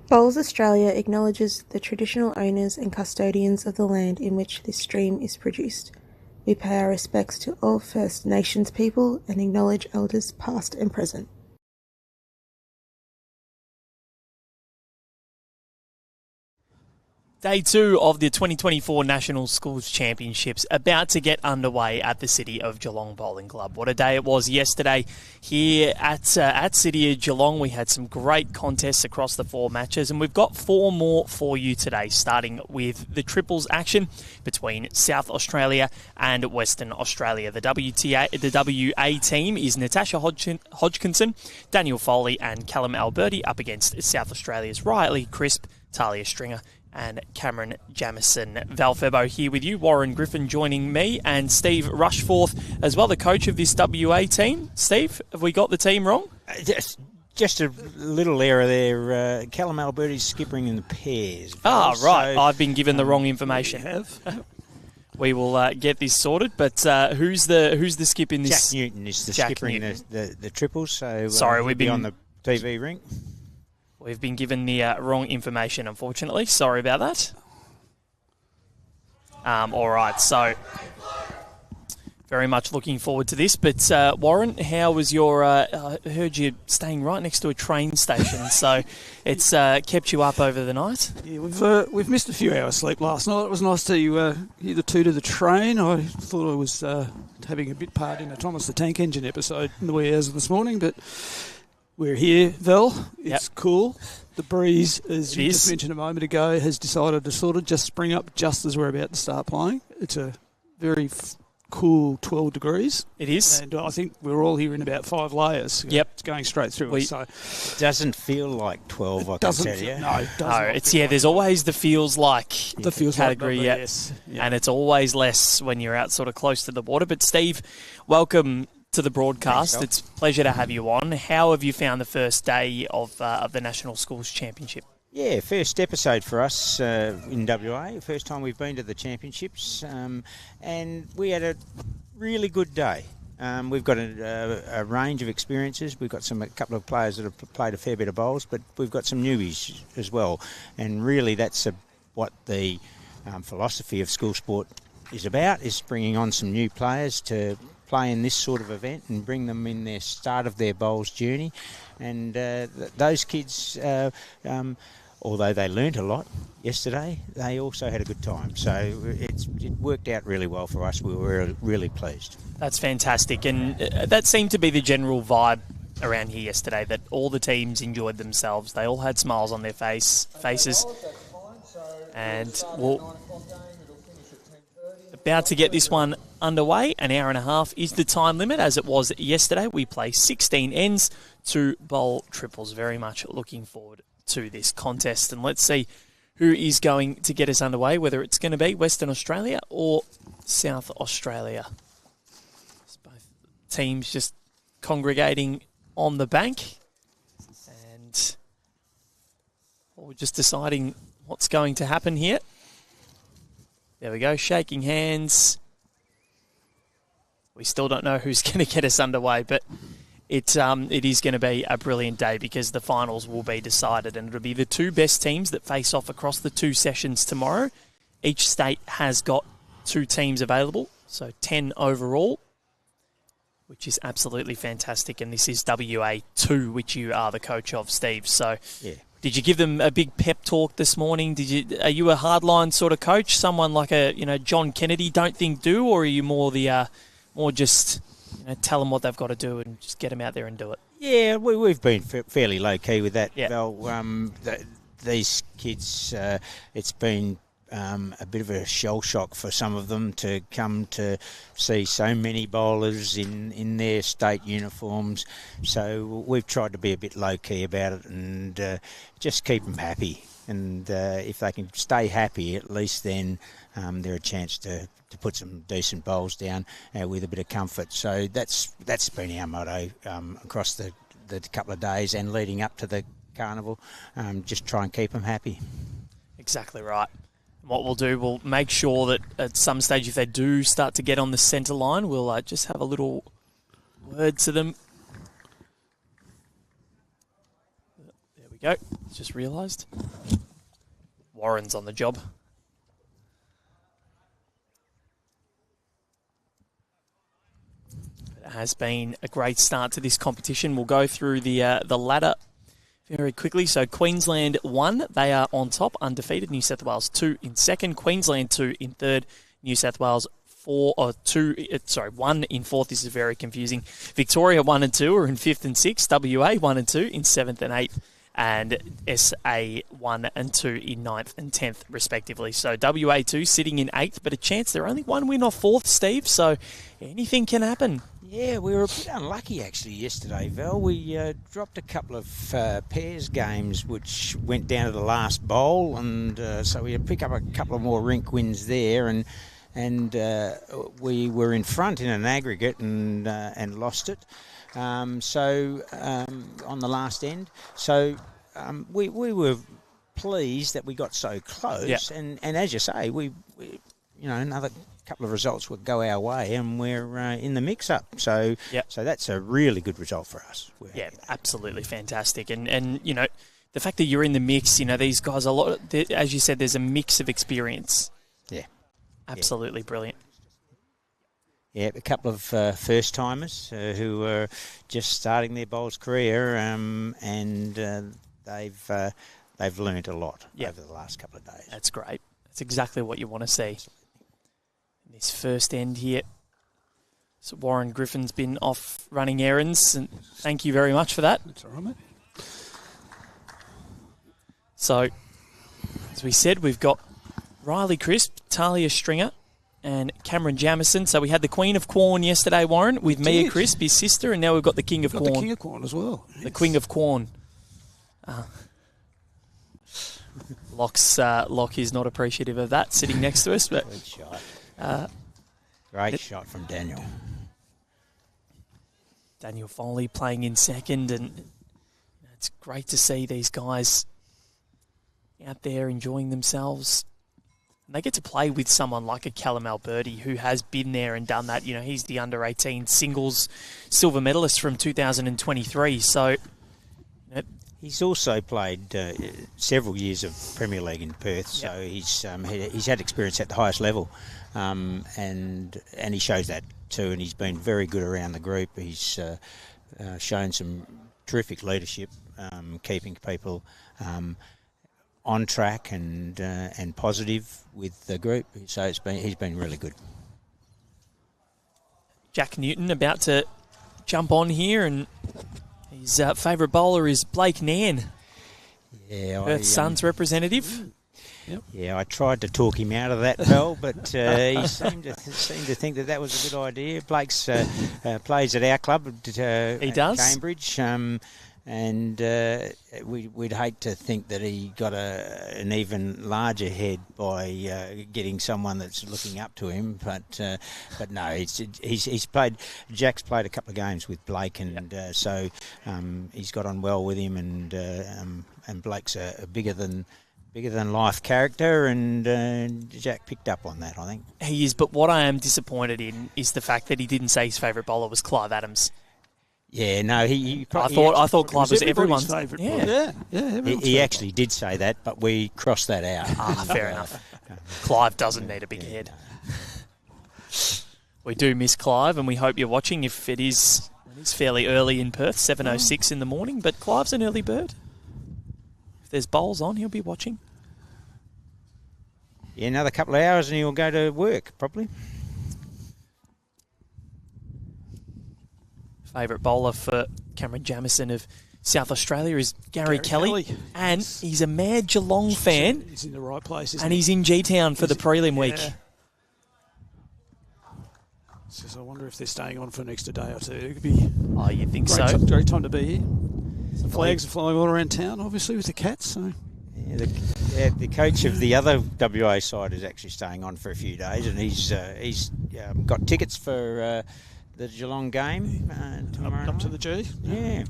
Bowls Australia acknowledges the traditional owners and custodians of the land in which this stream is produced. We pay our respects to all First Nations people and acknowledge elders past and present. Day 2 of the 2024 National Schools Championships about to get underway at the City of Geelong Bowling Club. What a day it was yesterday here at City of Geelong. We had some great contests across the 4 matches, and we've got 4 more for you today, starting with the triples action between South Australia and Western Australia. The WA team is Natasha Hodgkinson, Daniel Foley and Callum Alberti up against South Australia's Riley Crisp, Tahlia Stringer and Cameron Jamison. Val Febo here with you, Warren Griffin joining me, and Steve Rushforth as well, the coach of this WA team. Steve, have we got the team wrong? Just a little error there. Callum Alberti's skippering in the pairs. Right. So, I've been given the wrong information. We will get this sorted, but who's the skip in this? Jack Newton is the skipper in the triples. So sorry, we've been on the TV ring. We've been given the wrong information, unfortunately. Sorry about that. All right, so very much looking forward to this. But Warren, how was your? I heard you staying right next to a train station, so it's kept you up over the night. Yeah, we've missed a few hours sleep last night. It was nice to hear the toot of the train. I thought I was having a bit part in a Thomas the Tank Engine episode in the wee hours of this morning, but we're here, Val. It's cool. The breeze, as you just mentioned a moment ago, has decided to sort of just spring up just as we're about to start playing. It's a very cool 12 degrees. It is. And I think we're all here in about 5 layers. Yep. It's going straight through us. So it doesn't feel like 12, I can tell you. No, it doesn't. It's, there's always the feels like the feels category, like yes. And it's always less when you're out sort of close to the water. But Steve, welcome to the broadcast. Thanks, it's a pleasure to have you on. How have you found the first day of the National Schools Championship? Yeah, first episode for us in WA. First time we've been to the championships, and we had a really good day. We've got a range of experiences. We've got a couple of players that have played a fair bit of bowls, but we've got some newbies as well. And really, that's what the philosophy of school sport is about: is bringing on some new players to play in this sort of event and bring them in their start of their bowls journey. And those kids, although they learnt a lot yesterday, they also had a good time. So it worked out really well for us. We were really pleased. That's fantastic. And that seemed to be the general vibe around here yesterday, that all the teams enjoyed themselves. They all had smiles on their faces. And we'll about to get this one underway. An hour and a half is the time limit, as it was yesterday. We play 16 ends to bowl triples. Very much looking forward to this contest. And let's see who is going to get us underway, whether it's going to be Western Australia or South Australia. It's both teams just congregating on the bank. And we're just deciding what's going to happen here. There we go, shaking hands. We still don't know who's going to get us underway, but it is going to be a brilliant day because the finals will be decided, and it'll be the 2 best teams that face off across the 2 sessions tomorrow. Each state has got 2 teams available, so 10 overall, which is absolutely fantastic. And this is WA2, which you are the coach of, Steve. So yeah. Did you give them a big pep talk this morning? Are you a hardline sort of coach, someone like a John Kennedy, don't think, do, or are you more just tell them what they've got to do and just get them out there and do it? Yeah, we've been fairly low key with that. Yeah. Well, these kids, it's been a bit of a shell shock for some of them to come to see so many bowlers in their state uniforms. So we've tried to be a bit low-key about it and just keep them happy. And if they can stay happy, at least then they're a chance to put some decent bowls down with a bit of comfort. So that's been our motto across the couple of days and leading up to the carnival. Just try and keep them happy. Exactly right. What we'll do, we'll make sure that at some stage, if they do start to get on the centre line, we'll just have a little word to them. There we go. Just realised. Warren's on the job. It has been a great start to this competition. We'll go through the ladder very quickly. So Queensland 1, they are on top, undefeated. New South Wales 2 in second. Queensland 2 in third. New South Wales 1 in fourth. This is very confusing. Victoria 1 and 2 are in fifth and sixth. WA 1 and 2 in seventh and eighth. And SA 1 and 2 in ninth and 10th, respectively. So WA2 sitting in eighth, but a chance they're only one win off fourth, Steve. So anything can happen. Yeah, we were a bit unlucky actually yesterday, Val. We dropped a couple of pairs games which went down to the last bowl, and so we had to pick up a couple of more rink wins there, and we were in front in an aggregate and lost it. On the last end, so we were pleased that we got so close, yep. and as you say, we another couple of results would go our way, and we're in the mix-up. So, yep. So that's a really good result for us. Yeah, absolutely fantastic, and you know, the fact that you're in the mix, you know, these guys as you said, there's a mix of experience. Yeah, absolutely brilliant. Yeah, a couple of first-timers who were just starting their bowls career, and they've learned a lot over the last couple of days. That's great. That's exactly what you want to see. This first end here. So Warren Griffin's been off running errands, and thank you very much for that. That's all right, mate. So, as we said, we've got Riley Crisp, Tahlia Stringer, and Cameron Jamison. So we had the Queen of Quorn yesterday, Warren, with Mia Crisp, his sister, and now we've got the King of Quorn. The King of Quorn as well. The Queen of Quorn. Locke is not appreciative of that, sitting next to us. But good shot. Great shot from Daniel. Daniel Foley playing in second, and it's great to see these guys out there enjoying themselves. And they get to play with someone like a Callum Alberti who has been there and done that. You know, he's the under-18 singles silver medalist from 2023. So, he's also played several years of Premier League in Perth, so he's had experience at the highest level, and he shows that too. And he's been very good around the group. He's shown some terrific leadership, keeping people on track and positive with the group. So he's been really good. Jack Newton about to jump on here, and his favourite bowler is Blake Nairn, Perth Suns representative. Yep. Yeah, I tried to talk him out of that, Val, but he seemed to think that was a good idea. Blake's plays at our club he does. Cambridge, and we'd hate to think that he got an even larger head by getting someone that's looking up to him, but no, he's played. Jack's played a couple of games with Blake, and so he's got on well with him, and Blake's a bigger than life character, and Jack picked up on that, I think. He is, but what I am disappointed in is the fact that he didn't say his favourite bowler was Clive Adams. Yeah, no, I thought Clive was everyone's favourite. He actually did say that, but we crossed that out. Fair enough. Clive doesn't need a big head. We do miss Clive, and we hope you're watching. If it is fairly early in Perth, 7:06 in the morning, but Clive's an early bird. If there's bowls on, he'll be watching. Yeah, another couple of hours and he'll go to work, probably. Favourite bowler for Cameron Jamison of South Australia is Gary Kelly. And he's a mad Geelong fan. He's in the right place, and he's in G-Town for the prelim week. Says, I wonder if they're staying on for an extra day or two. It could be. Oh, you think Great time to be here. The flags are flying all around town, obviously, with the Cats. So. Yeah, the coach of the other WA side is actually staying on for a few days, and he's got tickets for the Geelong game tomorrow up to the G. Yeah.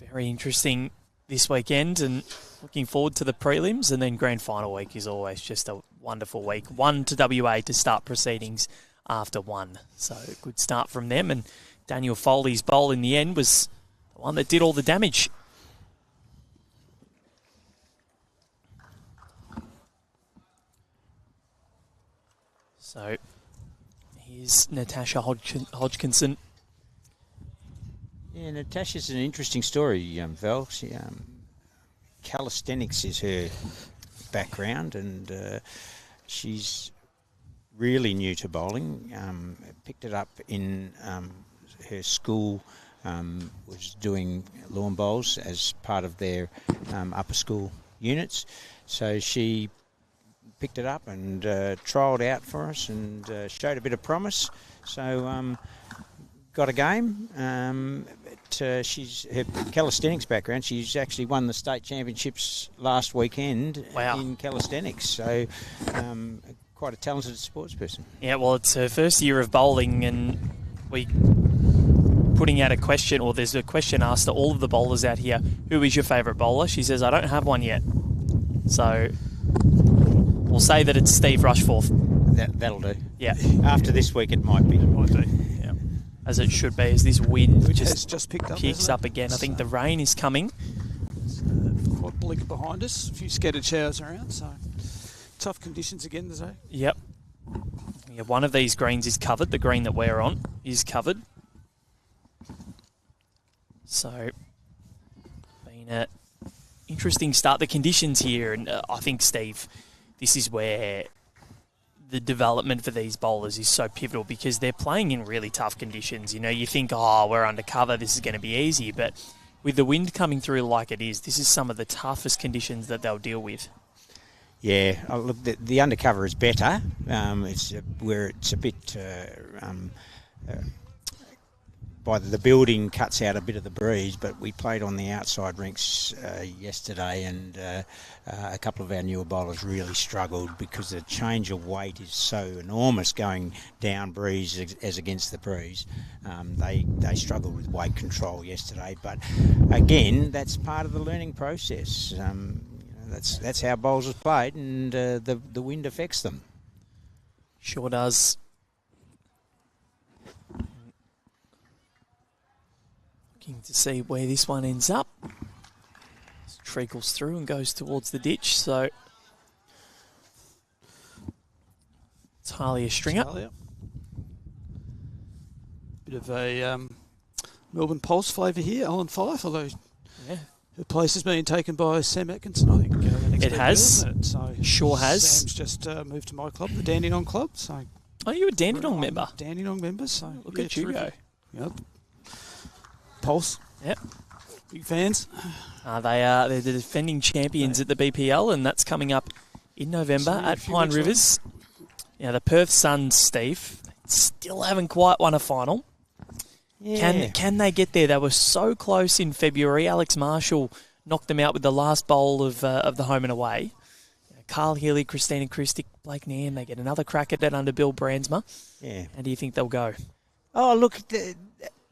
Very interesting this weekend, and looking forward to the prelims, and then grand final week is always just a wonderful week. 1 to WA to start proceedings after 1. So good start from them, and Daniel Foley's bowl in the end was the one that did all the damage. So here's Natasha Hodgkinson. Yeah, Natasha's an interesting story, Val. She, calisthenics is her background, and she's really new to bowling. Picked it up in her school. Was doing lawn bowls as part of their upper school units. So she picked it up and trialled out for us and showed a bit of promise. So got a game. She's her calisthenics background. She's actually won the state championships last weekend in calisthenics. So quite a talented sports person. Yeah, well, it's her first year of bowling, and we putting out a question, or there's a question asked to all of the bowlers out here, who is your favourite bowler? She says, I don't have one yet. So we'll say that it's Steve Rushforth. That'll do. Yeah. After this week, it might be. Yeah. As it should be, as this wind Which has just picked up, picks up again. I think the rain is coming. Quite bleak behind us. A few scattered showers around, so tough conditions again today. Yep. Yeah, one of these greens is covered. The green that we're on is covered. So, been an interesting start. The conditions here, and I think, Steve, this is where the development for these bowlers is so pivotal, because they're playing in really tough conditions. You know, you think, oh, we're under cover, this is going to be easy, but with the wind coming through like it is, this is some of the toughest conditions that they'll deal with. Yeah, look, the undercover is better. It's where it's a bit by the building cuts out a bit of the breeze, but we played on the outside rinks yesterday, and a couple of our newer bowlers really struggled because the change of weight is so enormous going down breeze as against the breeze. They struggled with weight control yesterday, but again, that's part of the learning process. That's how bowls are played, and the wind affects them. Sure does. Looking to see where this one ends up. Just treacles through and goes towards the ditch. So Tahlia stringer. Tahlia. Bit of a Melbourne Pulse flavour here, Alan Fife, although her place has been taken by Sam Atkinson, I think. It has. Deal, it? So sure has. Sam's just moved to my club, the Dandenong Club. So oh, you're a Dandenong member? Dandenong member, so look at you go. Yep. Pulse. Yep. Big fans. They're the defending champions at the BPL, and that's coming up in November at Pine Rivers. Yeah, the Perth Suns, Steve, still haven't quite won a final. Yeah. Can they get there? They were so close in February. Alex Marshall knocked them out with the last bowl of the home and away. Carl Healy, Christina Christic, Blake Nam, they get another crack at that under Bill Brandsma. Yeah. How do you think they'll go? Oh, look,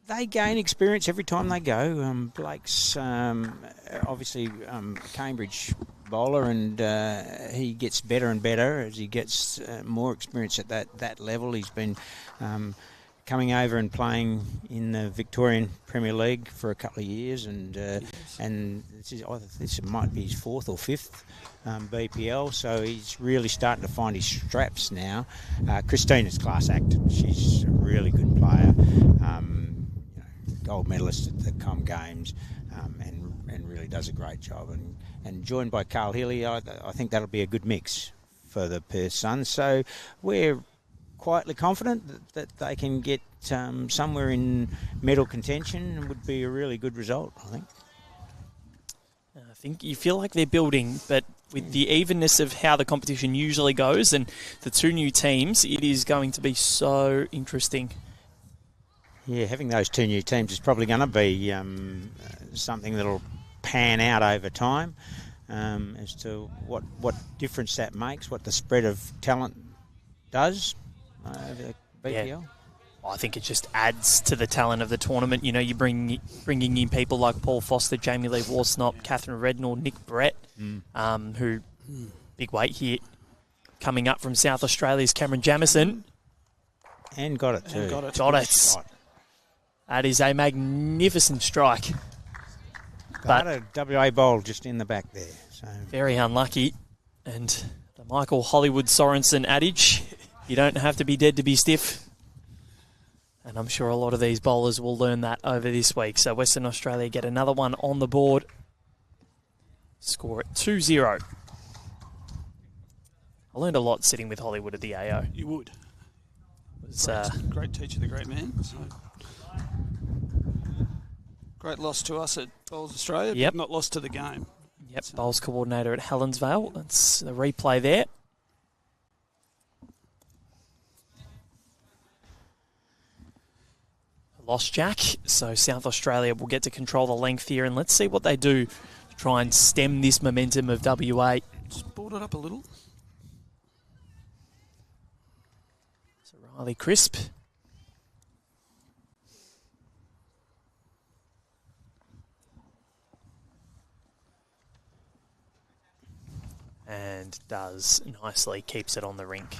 they gain experience every time they go. Blake's obviously a Cambridge bowler, and he gets better and better as he gets more experience at that level. He's been coming over and playing in the Victorian Premier League for a couple of years, and this might be his fourth or fifth BPL, so he's really starting to find his straps now. Christina's class act. She's a really good player. Gold medalist at the Com Games, and really does a great job. And joined by Carl Healy, I think that'll be a good mix for the Perth Suns. So we're quietly confident that they can get somewhere in medal contention, and would be a really good result, I think. I think you feel like they're building, but with the evenness of how the competition usually goes and the two new teams, it is going to be so interesting. Yeah, having those two new teams is probably going to be something that'll pan out over time as to what difference that makes, what the spread of talent does over the BPL. Yeah. I think it just adds to the talent of the tournament. You know, you're bringing in people like Paul Foster, Jamie Lee Warsnop, Catherine Rednall, Nick Brett, who, big weight here, coming up from South Australia's Cameron Jamison. And got it too. Got it. That is a magnificent strike. But a WA bowl just in the back there. So very unlucky. And the Michael Hollywood Sorensen adage, You don't have to be dead to be stiff. And I'm sure a lot of these bowlers will learn that over this week. So Western Australia get another one on the board. Score at 2-0. I learned a lot sitting with Hollywood at the AO. You would. It was, great teacher, the great man. So. Great loss to us at Bowls Australia, Yep. but not lost to the game. Yep, bowls coordinator at Helensvale. That's the replay there. Lost Jack, so South Australia will get to control the length here, and let's see what they do to try and stem this momentum of WA. Just brought it up a little. So Riley Crisp. And does nicely, keeps it on the rink.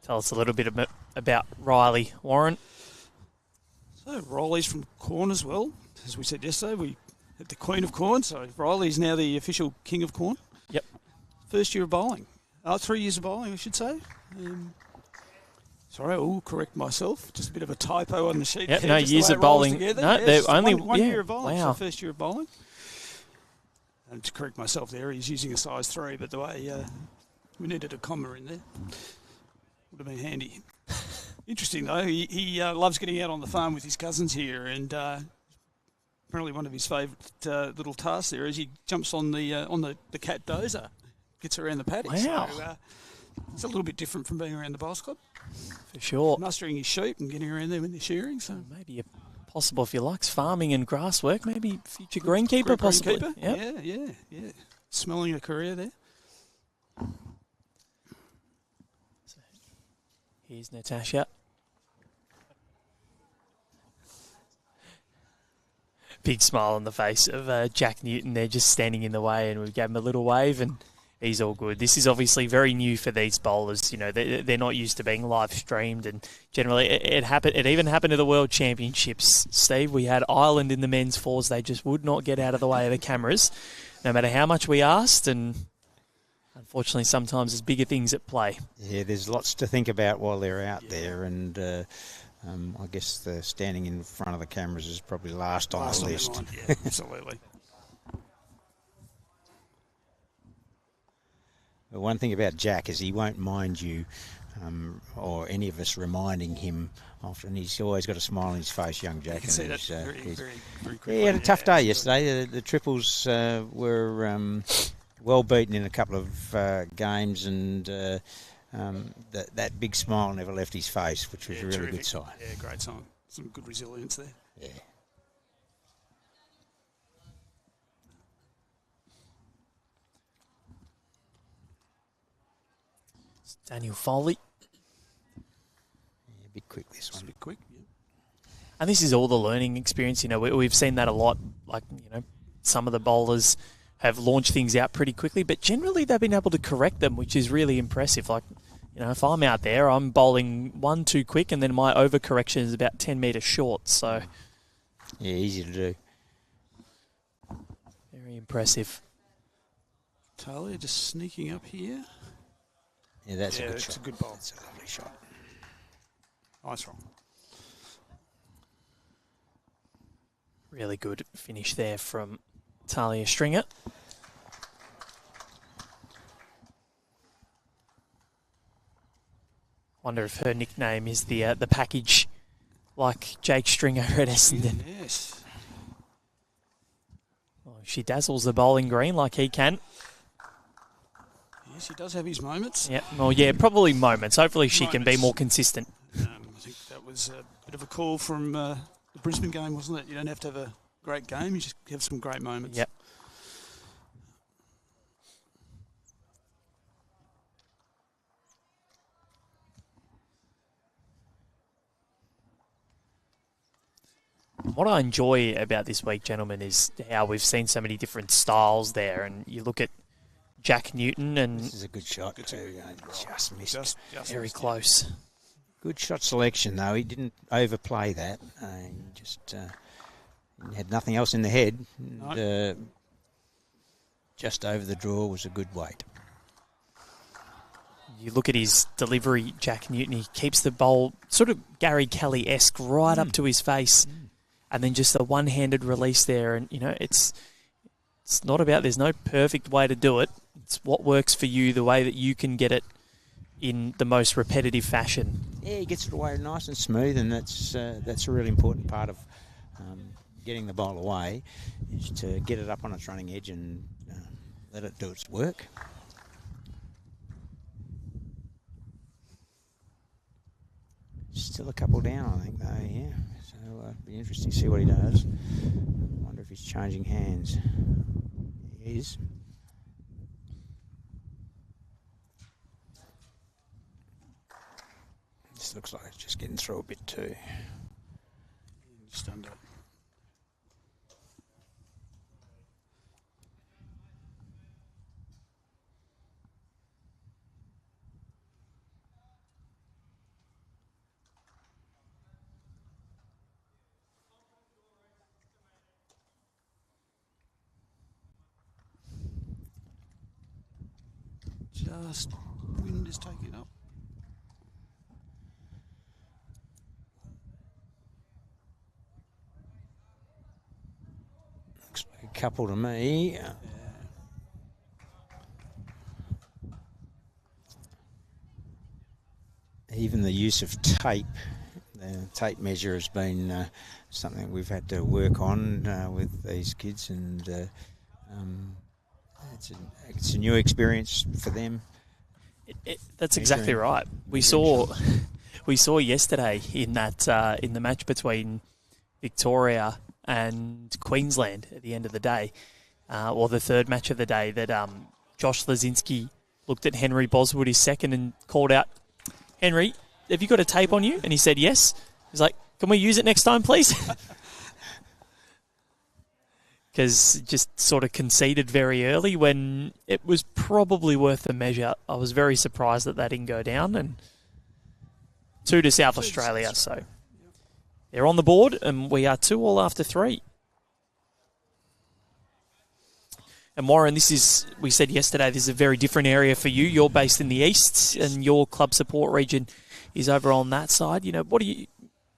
Tell us a little bit about Riley, Warren. So Riley's from Corn as well. As we said yesterday, we had the Queen of Corn, so Riley's now the official King of Corn. Yep. First year of bowling. 3 years of bowling, I should say. Sorry, I will correct myself. Just a bit of a typo on the sheet. Yep, there, no, just the years way of it rolls bowling. together. No, Yes, they're only one year of bowling. Wow. So first year of bowling. And to correct myself there, he's using a size 3, but the way we needed a comma in there. Would have been handy. Interesting, though. He loves getting out on the farm with his cousins here, and apparently one of his favourite little tasks there is he jumps on the cat dozer, gets around the paddock. Wow. So, it's a little bit different from being around the bowl club. For sure. Mustering his sheep and getting around there when they're shearing. So Maybe possible if he likes farming and grass work, maybe future greenkeeper possibly. Greenkeeper? Yep. Yeah. Smelling a career there. Here's Natasha. Big smile on the face of Jack Newton there, just standing in the way, and we gave him a little wave, and he's all good. This is obviously very new for these bowlers. You know, they're not used to being live streamed, and generally it happened. It even happened to the World Championships. Steve, we had Ireland in the men's fours. They just would not get out of the way of the cameras, no matter how much we asked, and unfortunately, sometimes there's bigger things at play. Yeah, there's lots to think about while they're out there, and I guess the standing in front of the cameras is probably last on the list. Yeah, absolutely. But one thing about Jack is he won't mind you or any of us reminding him often. He's always got a smile on his face, young Jack. You can see that very quickly. Yeah, he had a tough day yesterday. The triples were well beaten in a couple of games, and that big smile never left his face, which was a really terrific. good sign. Yeah, great sign. Some good resilience there. Yeah. Daniel Foley. A bit quick this Just one. a bit quick. Yeah. And this is all the learning experience. You know, we've seen that a lot. Like, you know, some of the bowlers have launched things out pretty quickly, but generally they've been able to correct them, which is really impressive. Like, you know, if I'm out there, I'm bowling one too quick, and then my overcorrection is about 10 metres short. So, Yeah, easy to do. very impressive. Tahlia just sneaking up here. Yeah, that's a good it's shot. a good bowl. That's a lovely shot. Nice roll. Really good finish there from Tahlia Stringer. Wonder if her nickname is the package, like Jake Stringer at Essendon. Yes. Well, she dazzles the bowling green like he can. Yes, he does have his moments. Yeah, well, yeah, probably moments. Hopefully she can be Moments. more consistent. I think that was a bit of a call from the Brisbane game, wasn't it? You don't have to have a great game, you just have some great moments. Yep. What I enjoy about this week, gentlemen, is how we've seen so many different styles there. And you look at Jack Newton, and This is a good shot too. Just missed. Just very missed, close. Good shot selection though. He didn't overplay that. He just had nothing else in the head. And, just over the draw was a good weight. You look at his delivery, Jack Newton, he keeps the bowl sort of Gary Kelly-esque right up to his face. And then just a one-handed release there. And, it's not about, there's no perfect way to do it. It's what works for you, the way that you can get it in the most repetitive fashion. Yeah, he gets it away nice and smooth, and that's a really important part of getting the bowl away, is to get it up on its running edge and let it do its work. Still a couple down, I think, though, yeah. So it'll be interesting to see what he does. Wonder if he's changing hands. He is. This looks like it's just getting through a bit too. Just under. Just wind is taking up. Looks like a couple to me. Even the use of tape, the tape measure has been something we've had to work on with these kids, and it's a new experience for them. That's exactly right. We saw yesterday in that in the match between Victoria and Queensland at the end of the day, or the third match of the day, that Josh Lazinski looked at Henry Boswood, his second, and called out, "Henry, have you got a tape on you?" And he said yes. He's like, "Can we use it next time, please?" Because just sort of conceded very early when it was probably worth the measure. I was very surprised that didn't go down. And 2 to South Australia, so they're on the board, and we are 2-2 after 3. And Warren, we said yesterday, this is a very different area for you. You're based in the east, and your club support region is over on that side.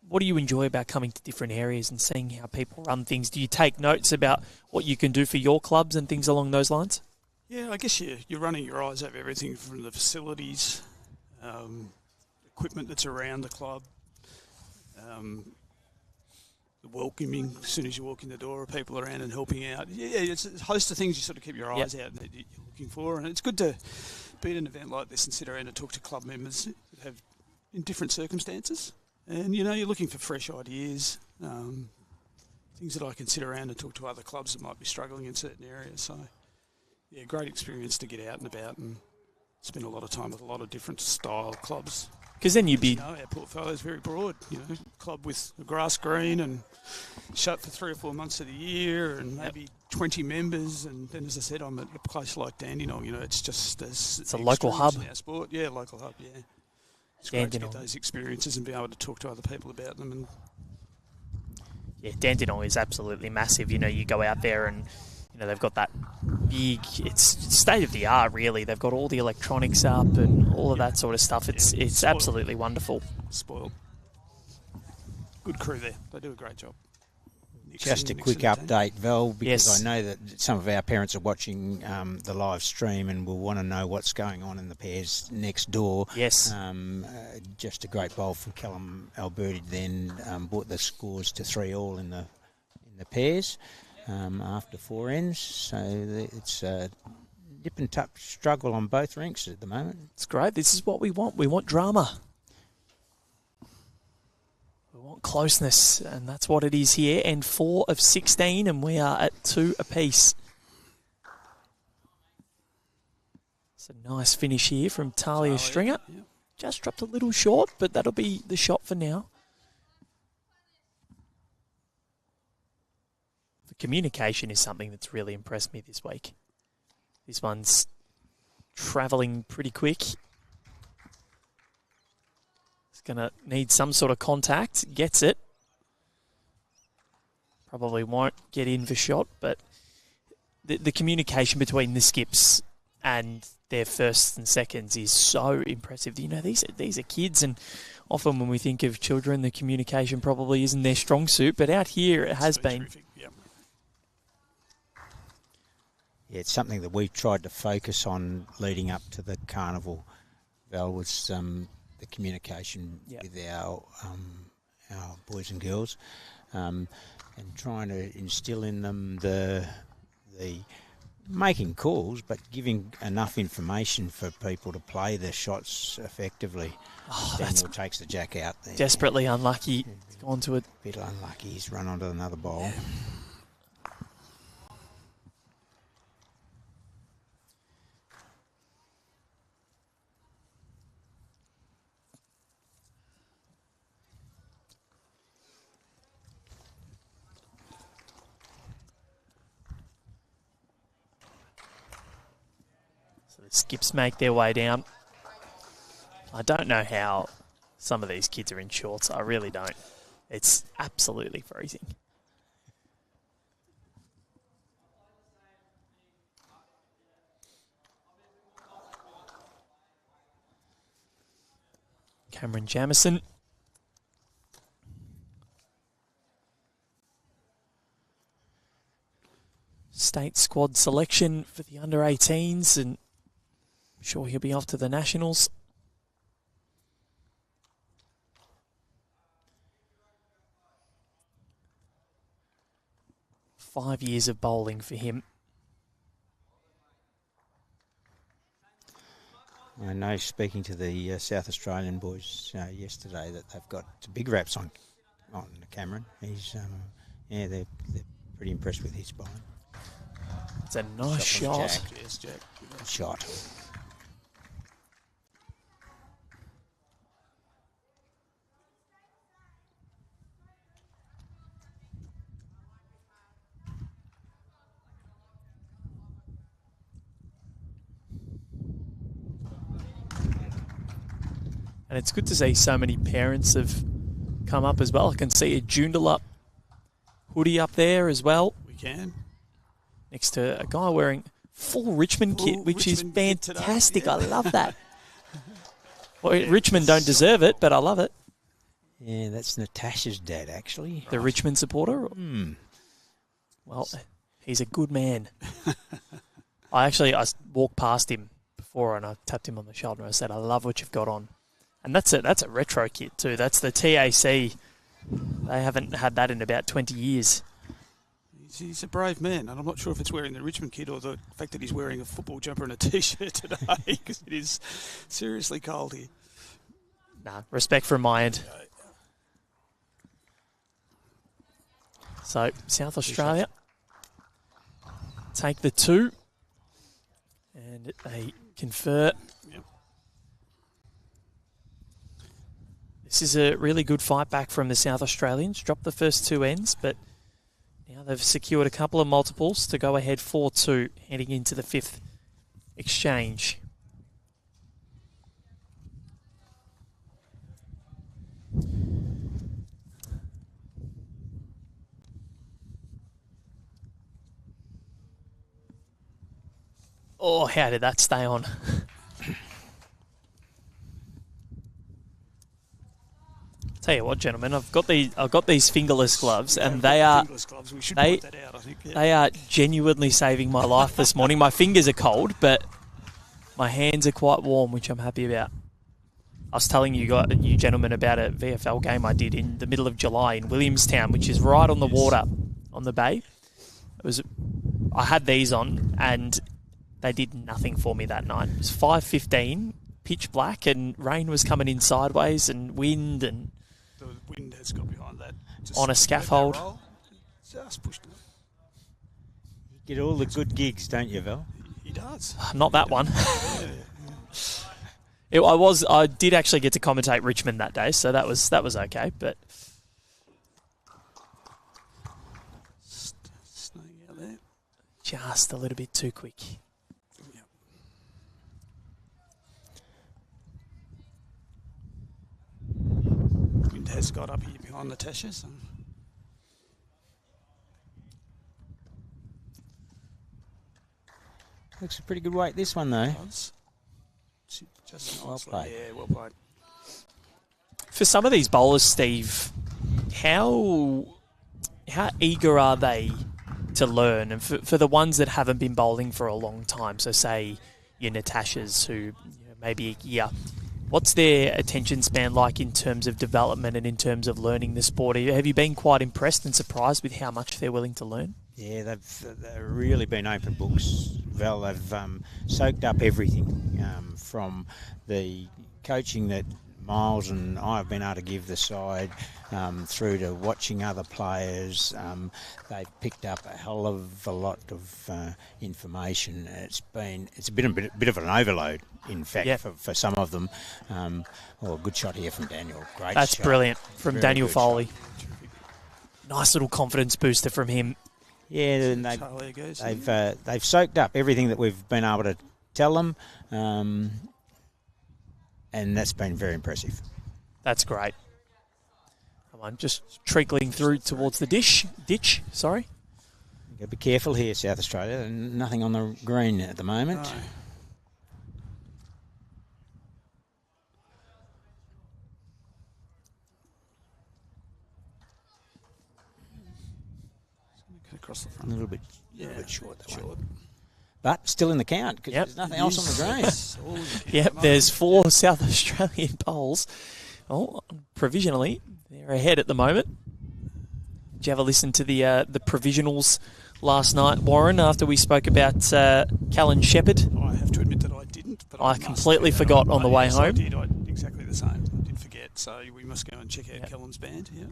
What do you enjoy about coming to different areas and seeing how people run things? Do you take notes about what you can do for your clubs and things along those lines? Yeah, I guess you're running your eyes over everything from the facilities, equipment that's around the club, the welcoming as soon as you walk in the door, people around and helping out. Yeah, it's a host of things you sort of keep your eyes out that you're looking for. And it's good to be at an event like this and sit around and talk to club members that have in different circumstances. And, you're looking for fresh ideas, things that I can sit around and talk to other clubs that might be struggling in certain areas. So, yeah, great experience to get out and about and spend a lot of time with a lot of different style clubs. Because then you'd be... our portfolio is very broad, club with a grass green and shut for 3 or 4 months of the year and maybe 20 members. And then, as I said, I'm at a place like Dandenong, it's just... It's a local hub. In our sport. Yeah, local hub, yeah. It's great to get those experiences and be able to talk to other people about them. And yeah, Dandenong is absolutely massive. You go out there and, they've got that big, it's state of the art, really. They've got all the electronics up and all of that sort of stuff. It's absolutely wonderful. Spoiled. Good crew there. They do a great job. Just a quick update, Val, because I know that some of our parents are watching the live stream and will want to know what's going on in the pairs next door. Yes. Just a great bowl from Callum Alberti then brought the scores to 3-3 in the pairs after 4 ends. So it's a nip and tuck struggle on both rinks at the moment. It's great. This is what we want. We want drama. Closeness, and that's what it is here. And 4 of 16, and we are at 2 apiece. It's a nice finish here from Tahlia Stringer. Yeah. Just dropped a little short, but that'll be the shot for now. The communication is something that's really impressed me this week. This one's travelling pretty quick. Going to need some sort of contact. Gets it. Probably won't get in for shot, but the communication between the skips and their firsts and seconds is so impressive. You know, these are kids, and often when we think of children, the communication probably isn't their strong suit, but out here it has been. Terrific. Yep. Yeah, it's something that we've tried to focus on leading up to the carnival. Val, was the communication with our boys and girls, and trying to instill in them the making calls, but giving enough information for people to play the shots effectively. Daniel takes the jack out there. Desperately unlucky. He's gone to it. Bit unlucky. He's run onto another bowl. So the skips make their way down. I don't know how some of these kids are in shorts. I really don't. It's absolutely freezing. Cameron Jamison. State squad selection for the under-18s, and I'm sure he'll be off to the Nationals. Five years of bowling for him. I know, speaking to the South Australian boys yesterday, that they've got big raps on Cameron. He's they're pretty impressed with his bowling. It's a nice shot. Yes, Jack. Good shot. And it's good to see so many parents have come up as well. I can see a Joondalup hoodie up there as well. We can. Next to a guy wearing full Richmond kit, which is fantastic. I love that. Well, Richmond don't deserve it, but I love it. Yeah, that's Natasha's dad, actually. The Richmond supporter? Mm. Well, he's a good man. I walked past him before and I tapped him on the shoulder and I said, I love what you've got on. And that's a retro kit too. That's the TAC. They haven't had that in about 20 years. He's a brave man, and I'm not sure if it's wearing the Richmond kit or the fact that he's wearing a football jumper and a T-shirt today, because it is seriously cold here. Nah, respect from my end. So, South Australia take the 2, and they convert. Yep. This is a really good fight back from the South Australians. Dropped the first 2 ends, but now they've secured a couple of multiples to go ahead 4-2, heading into the 5th exchange. Oh, how did that stay on? Tell you what, gentlemen, I've got these fingerless gloves, and they are genuinely saving my life this morning. My fingers are cold, but my hands are quite warm, which I'm happy about. I was telling you gentlemen about a VFL game I did in the middle of July in Williamstown, which is right on the water, on the bay. I had these on, and they did nothing for me that night. It was 5:15, pitch black, and rain was coming in sideways, and wind, and the wind has got behind that. Just on a scaffold. Just pushed it. You get all the good gigs, don't you, Val? He does. Not that one. I did actually get to commentate Richmond that day, so that was okay. But Snowing out there. Just a little bit too quick. Yep. Wind has got up here behind Natasha. So. Looks a pretty good weight, this one, though. Just Well nicely. played. Yeah, well played. For some of these bowlers, Steve, how eager are they to learn? And for the ones that haven't been bowling for a long time, so say your Natashas who maybe a year, what's their attention span like in terms of development and in terms of learning the sport? Have you been quite impressed and surprised with how much they're willing to learn? Yeah, they've really been open books, Val. They've soaked up everything from the coaching that Miles and I have been able to give the side through to watching other players. They've picked up a hell of a lot of information. It's been a bit of an overload, in fact, for some of them. A good shot here from Daniel. Great That's shot. brilliant from Very Daniel good Foley. shot. Nice little confidence booster from him. Yeah, and Tahlia goes they've soaked up everything that we've been able to tell them, and that's been very impressive. That's great. Come on, just trickling through towards the ditch. Sorry. You've got to be careful here, South Australia. Nothing on the green at the moment. No. Across the A front. little bit Yeah, short, that one. But still in the count because Yep. there's nothing else on the green. Yep, there's 4 South Australian bowls. Oh, provisionally, they're ahead at the moment. Did you have a listen to the provisionals last night, Warren, after we spoke about Callan Shepherd? I have to admit that I didn't. But I must completely get that forgot on the way yes, home. I did. I did exactly the same. I did forget. So we must go and check out Kellen's band. Yeah.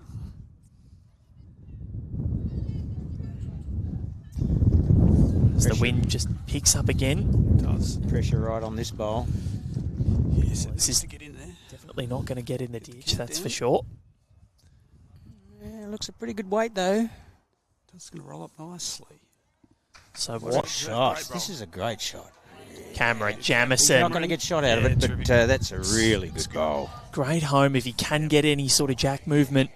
As the wind just picks up again. It does. Pressure right on this bowl. Yes, it This needs is to get in there. definitely not going to get in the ditch, count that's down. for sure. Yeah, looks a pretty good weight though. It's going to roll up nicely. So What a what? shot! Great This is a great shot. Cameron He's Jamison. not going to get shot out of Yeah, it, but terrific. that's a really good bowl. Great home if he can get any sort of jack movement.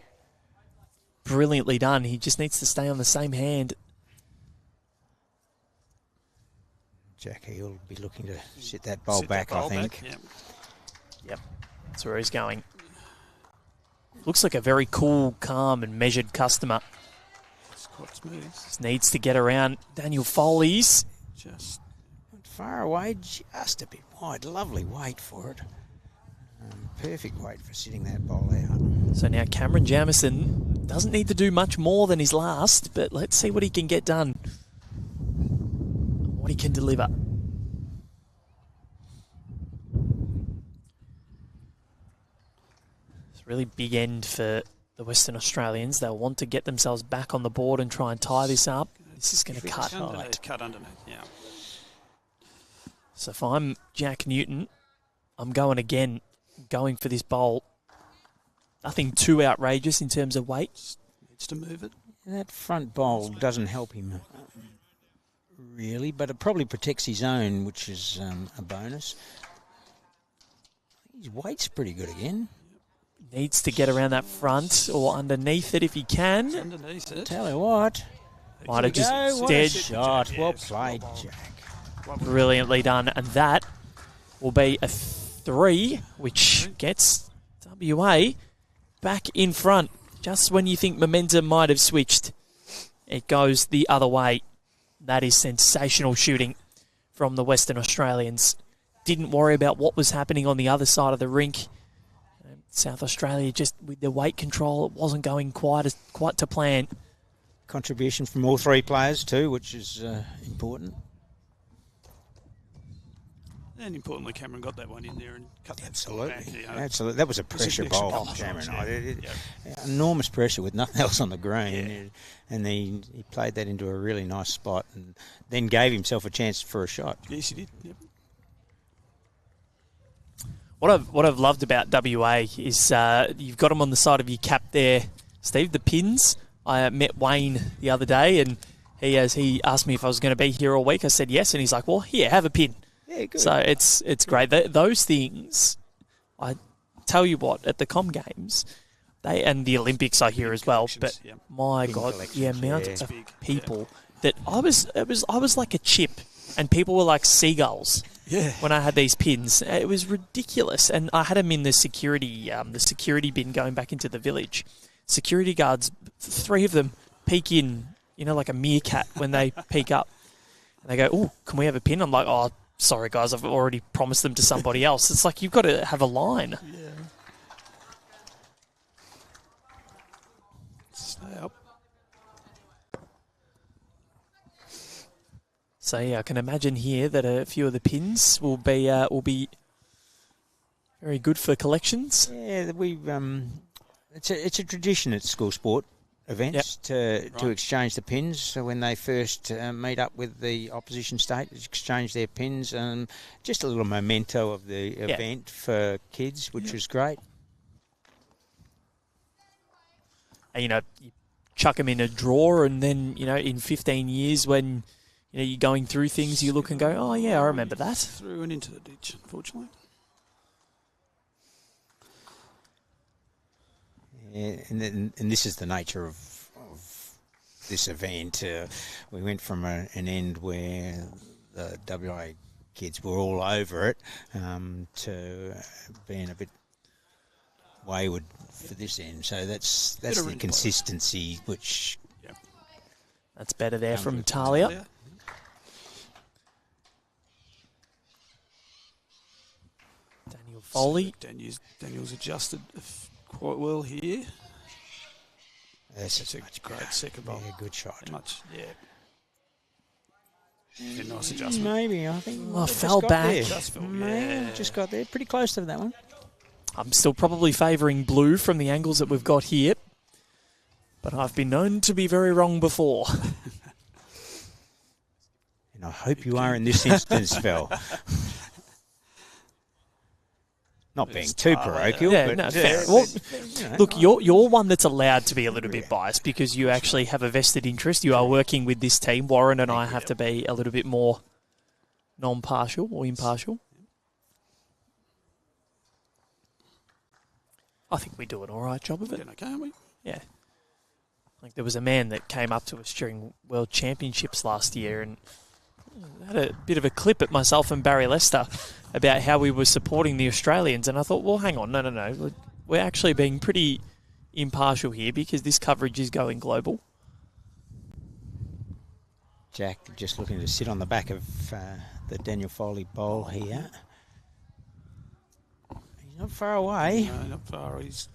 Brilliantly done. He just needs to stay on the same hand. Jackie will be looking to sit that bowl Sit back, that bowl I think. back, yeah. Yep, that's where he's going. Looks like a very cool, calm and measured customer. It's quite smooth. Just needs to get around Daniel Foley's. Just Far away, just a bit wide. Lovely weight for it. Perfect weight for sitting that bowl out. So now Cameron Jamison doesn't need to do much more than his last, but let's see what he can get done. What he can deliver. It's a really big end for the Western Australians. They'll want to get themselves back on the board and try and tie this up. This is going to cut. underneath, cut underneath, yeah. So if I'm Jack Newton, I'm going again, going for this bowl. Nothing too outrageous in terms of weight. Needs to move it. That front bowl doesn't help him really, but it probably protects his own, which is a bonus. His weight's pretty good again. Needs to get around that front or underneath it if he can. Underneath it. Tell you what, Might have just what a dead. shot. Well Yes, played, well bowled. Jack. Brilliantly done. And that will be a 3, which gets WA back in front. Just when you think momentum might have switched, it goes the other way. That is sensational shooting from the Western Australians. Didn't worry about what was happening on the other side of the rink. South Australia, just with the weight control, it wasn't going quite to plan. Contribution from all three players too, which is important. And importantly, Cameron got that one in there and cut that Absolutely. back. You know. Absolutely. That was a pressure next to bowl couple from of Cameron. shots, yeah. Enormous pressure with nothing else on the green. Yeah. And he played that into a really nice spot and then gave himself a chance for a shot. Yes, he did. Yep. What I've loved about WA is you've got them on the side of your cap there, Steve. The pins. I met Wayne the other day, and he asked me if I was going to be here all week. I said yes, and he's like, "Well, here, have a pin." Yeah, good. So it's great. Those things, I tell you what, at the Com Games, they and the Olympics are here as well. But yeah. my Pin God, the collections, amount yeah. of Big, people that I was like a chip and people were like seagulls. Yeah. When I had these pins, it was ridiculous, and I had them in the security bin going back into the village. Security guards, 3 of them, peek in, like a meerkat when they peek up, and they go, "Oh, can we have a pin?" I'm like, "Oh, sorry guys, I've already promised them to somebody else." It's like you've got to have a line. Yeah. Stay up. So yeah, I can imagine here that a few of the pins will be very good for collections. Yeah, it's a tradition at school sport events to exchange the pins. So when they first meet up with the opposition state, exchange their pins, and just a little memento of the event for kids, which was great. And, you chuck them in a drawer, and then in 15 years when you're going through things, you look and go, "Oh yeah, I remember that." Through and into the ditch, unfortunately. Yeah, and this is the nature of this event. We went from an end where the WA kids were all over it to being a bit wayward for this end. So that's the consistency which. That's better there from Tahlia. Daniel Foley. Daniel's adjusted quite well here. That's a great second ball. Yeah, good shot. Yeah, nice adjustment. Maybe, I think. Oh, fell back. Just got there. Pretty close to that one. I'm still probably favouring blue from the angles that we've got here, but I've been known to be very wrong before. And I hope you are in this instance, Phil. Not being too parochial, but fair. Well, look, you're one that's allowed to be a little bit biased because you actually have a vested interest. You are working with this team. Warren and I have to be a little bit more non-partial or impartial. I think we do an all right job of it. Okay, aren't we? Yeah. Like there was a man that came up to us during World Championships last year and had a bit of a clip at myself and Barry Lester about how we were supporting the Australians, and I thought, well, hang on, no. We're actually being pretty impartial here because this coverage is going global. Jack just looking to sit on the back of the Daniel Foley bowl here. He's not far away. No, not far. He's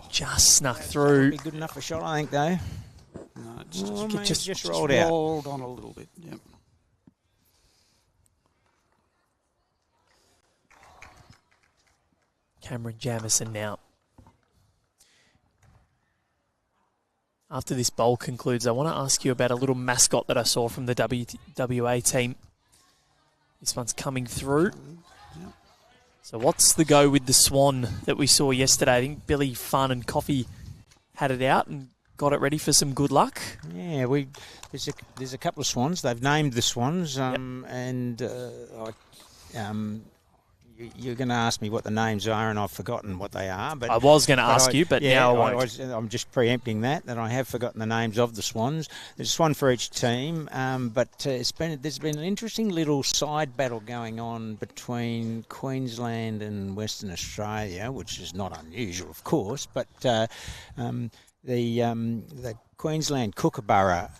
just snuck through. Be good enough for a shot, I think, though. No, just rolled out. Rolled on a little bit, yep. Cameron Jamison now. After this bowl concludes, I want to ask you about a little mascot that I saw from the WA team. This one's coming through. Yep. So what's the go with the swan that we saw yesterday? I think Billy Fun and Coffee had it out and got it ready for some good luck. Yeah, there's a couple of swans. They've named the swans, and you're going to ask me what the names are, and I've forgotten what they are. But I was going to ask you, but now I won't. I'm just preempting that I have forgotten the names of the swans. There's a swan for each team, but there's been an interesting little side battle going on between Queensland and Western Australia, which is not unusual, of course, but the Queensland Kookaburra.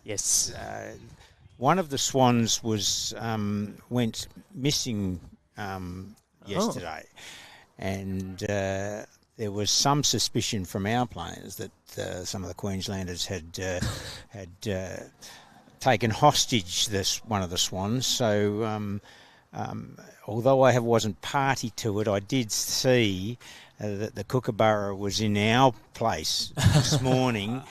Yes. One of the swans went missing yesterday, and there was some suspicion from our players that some of the Queenslanders had taken hostage one of the swans. So although I wasn't party to it, I did see that the Kookaburra was in our place this morning.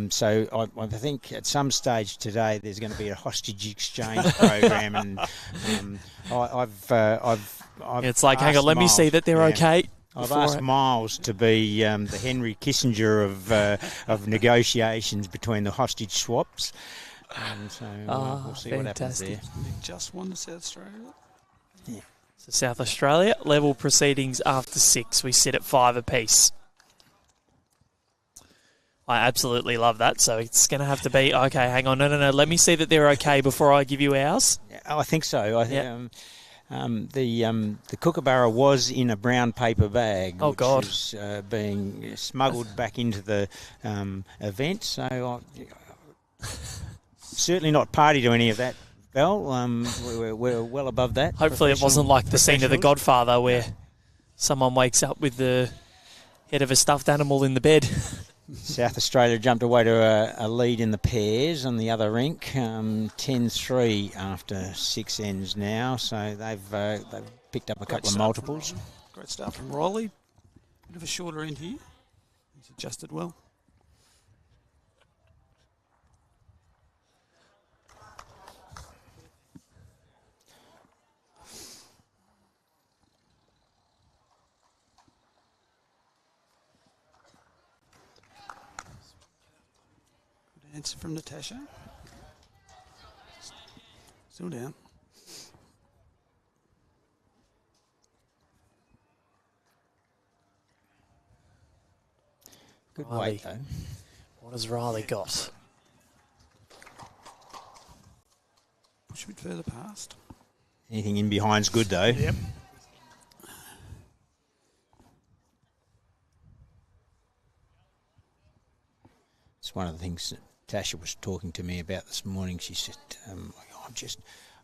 So I think at some stage today there's going to be a hostage exchange program, and I've it's like, hang on, let me see that they're okay. I've asked Miles to be the Henry Kissinger of negotiations between the hostage swaps, and so we'll see what happens there. They just won the South Australia. Yeah. So South Australia level proceedings after 6. We sit at 5 apiece. I absolutely love that. So it's going to have to be, okay, hang on, no. Let me see that they're okay before I give you ours. I think so. The kookaburra was in a brown paper bag, which is being smuggled back into the event. So certainly not party to any of that, Val. We're well above that. Hopefully it wasn't like the scene of The Godfather where someone wakes up with the head of a stuffed animal in the bed. South Australia jumped away to a lead in the pairs on the other rink, 10-3 after 6 ends now. So they've picked up a couple of multiples. Great start from Riley. Bit of a shorter end here. He's adjusted well. Answer from Natasha. Still down. Good Riley. weight, though. What has Riley got? Push a bit further past. Anything in behind's good, though. Yep. It's one of the things that Tasha was talking to me about this morning. She said,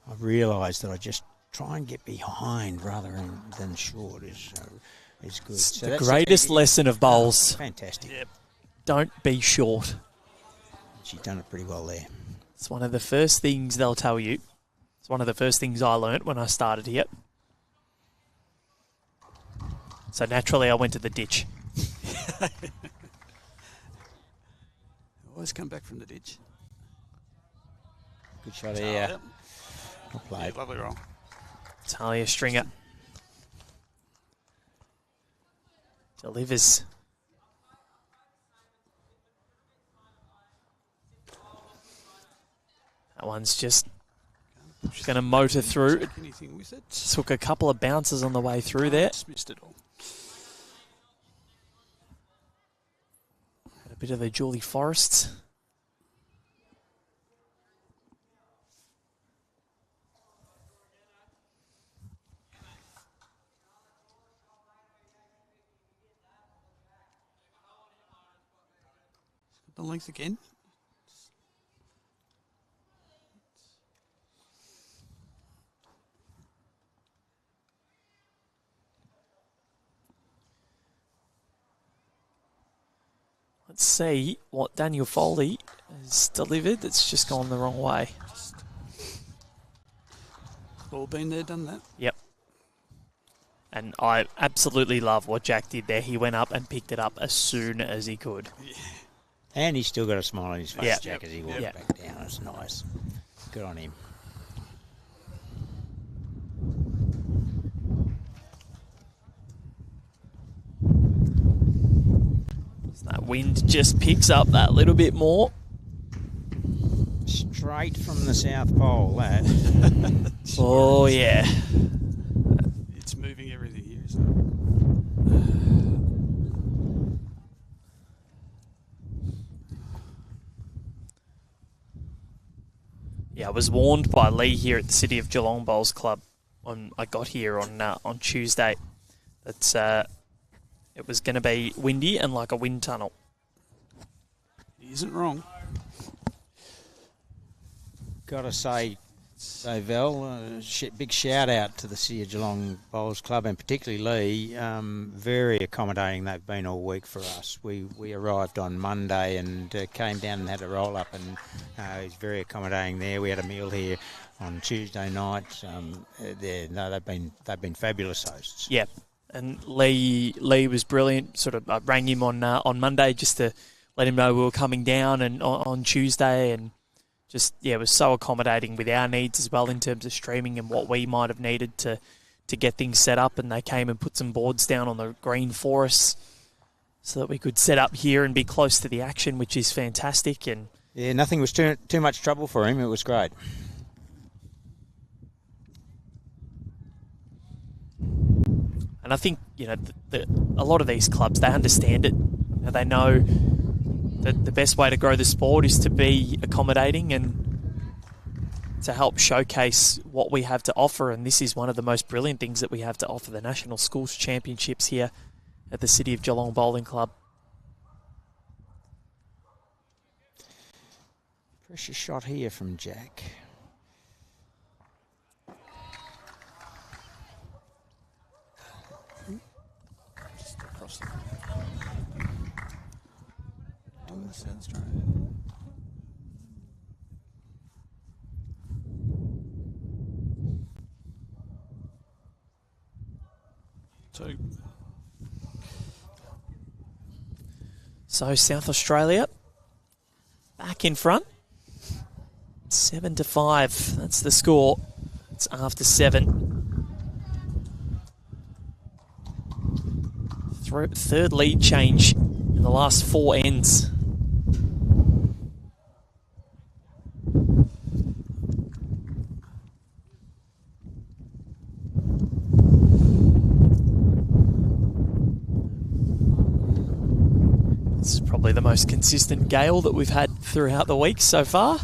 I've realised that I just try and get behind rather than short is good. It's the greatest lesson of bowls. Fantastic. Yep. Don't be short. She's done it pretty well there. It's one of the first things they'll tell you. It's one of the first things I learnt when I started here. So naturally I went to the ditch. Always come back from the ditch. Good shot here. Yep. Well played. Yeah, lovely roll. Tahlia stringer. Delivers. That one's just going to motor through. Anything with it? Took a couple of bounces on the way through there. Just missed it all. Had a bit of the Julie Forrests. The length again. Let's see what Daniel Foley has delivered. It's just gone the wrong way. All been there, done that. Yep. And I absolutely love what Jack did there. He went up and picked it up as soon as he could. Yeah. And he's still got a smile on his face, Yeah. Jack, as he walked Yeah. back down. It's nice. Good on him. So that wind just picks up that little bit more. Straight from the South Pole, that. Oh, yeah. It's moving everything here, isn't Yeah, I was warned by Lee here at the City of Geelong Bowls Club when I got here on Tuesday that it was going to be windy and like a wind tunnel. it? He isn't wrong. Got to say, though, Val, big shout out to the City of Geelong Bowls Club and particularly Lee. Very accommodating they've been all week for us. We arrived on Monday and came down and had a roll up, and it's very accommodating there. We had a meal here on Tuesday night. They've been fabulous hosts. Yeah, and Lee was brilliant. Sort of I rang him on Monday just to let him know we were coming down, and on Tuesday, and just it was so accommodating with our needs as well in terms of streaming and what we might have needed to get things set up. And they came and put some boards down on the green for us so that we could set up here and be close to the action, which is fantastic. And Yeah, nothing was too much trouble for him. It was great. And I think, a lot of these clubs, they understand it. They know the best way to grow the sport is to be accommodating and to help showcase what we have to offer. And this is one of the most brilliant things that we have to offer, the National Schools Championships here at the City of Geelong Bowling Club. Pressure shot here from Jack. Just across the on the South Australia. So South Australia back in front. 7-5. That's the score. It's after 7. Third lead change in the last 4 ends. This is probably the most consistent gale that we've had throughout the week so far.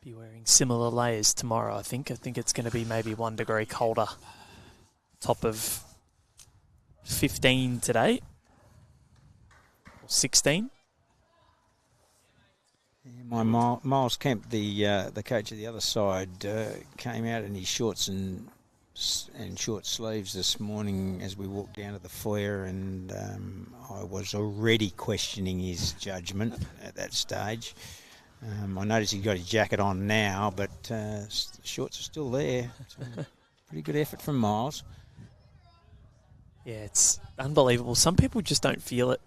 Be wearing similar layers tomorrow, I think. I think it's going to be maybe 1 degree colder. Top of 15 today. Or 16. My Miles Kemp, the coach of the other side, came out in his shorts and short sleeves this morning as we walked down to the foyer, and I was already questioning his judgment at that stage. I noticed he's got his jacket on now, but the shorts are still there. It's a pretty good effort from Miles. Yeah, it's unbelievable. Some people just don't feel it.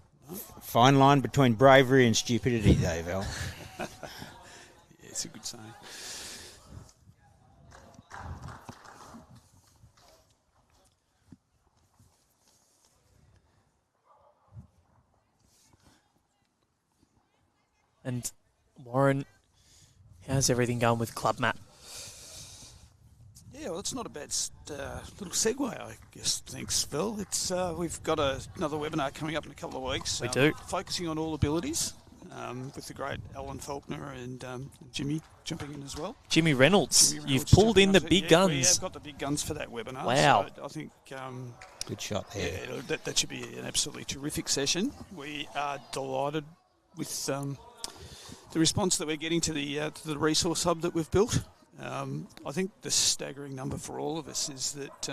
Fine line between bravery and stupidity, Dave L. Yeah, it's a good saying. And Warren, how's everything going with Club Map? Yeah, well, it's not a bad little segue, I guess. Thanks, Phil. It's we've got another webinar coming up in a couple of weeks. We do. Focusing on all abilities with the great Alan Faulkner and Jimmy jumping in as well. Jimmy Reynolds, you've pulled in the big guns. We have got the big guns for that webinar. Wow. So I think... good shot there. Yeah, that should be an absolutely terrific session. We are delighted with the response that we're getting to the resource hub that we've built. I think the staggering number for all of us is that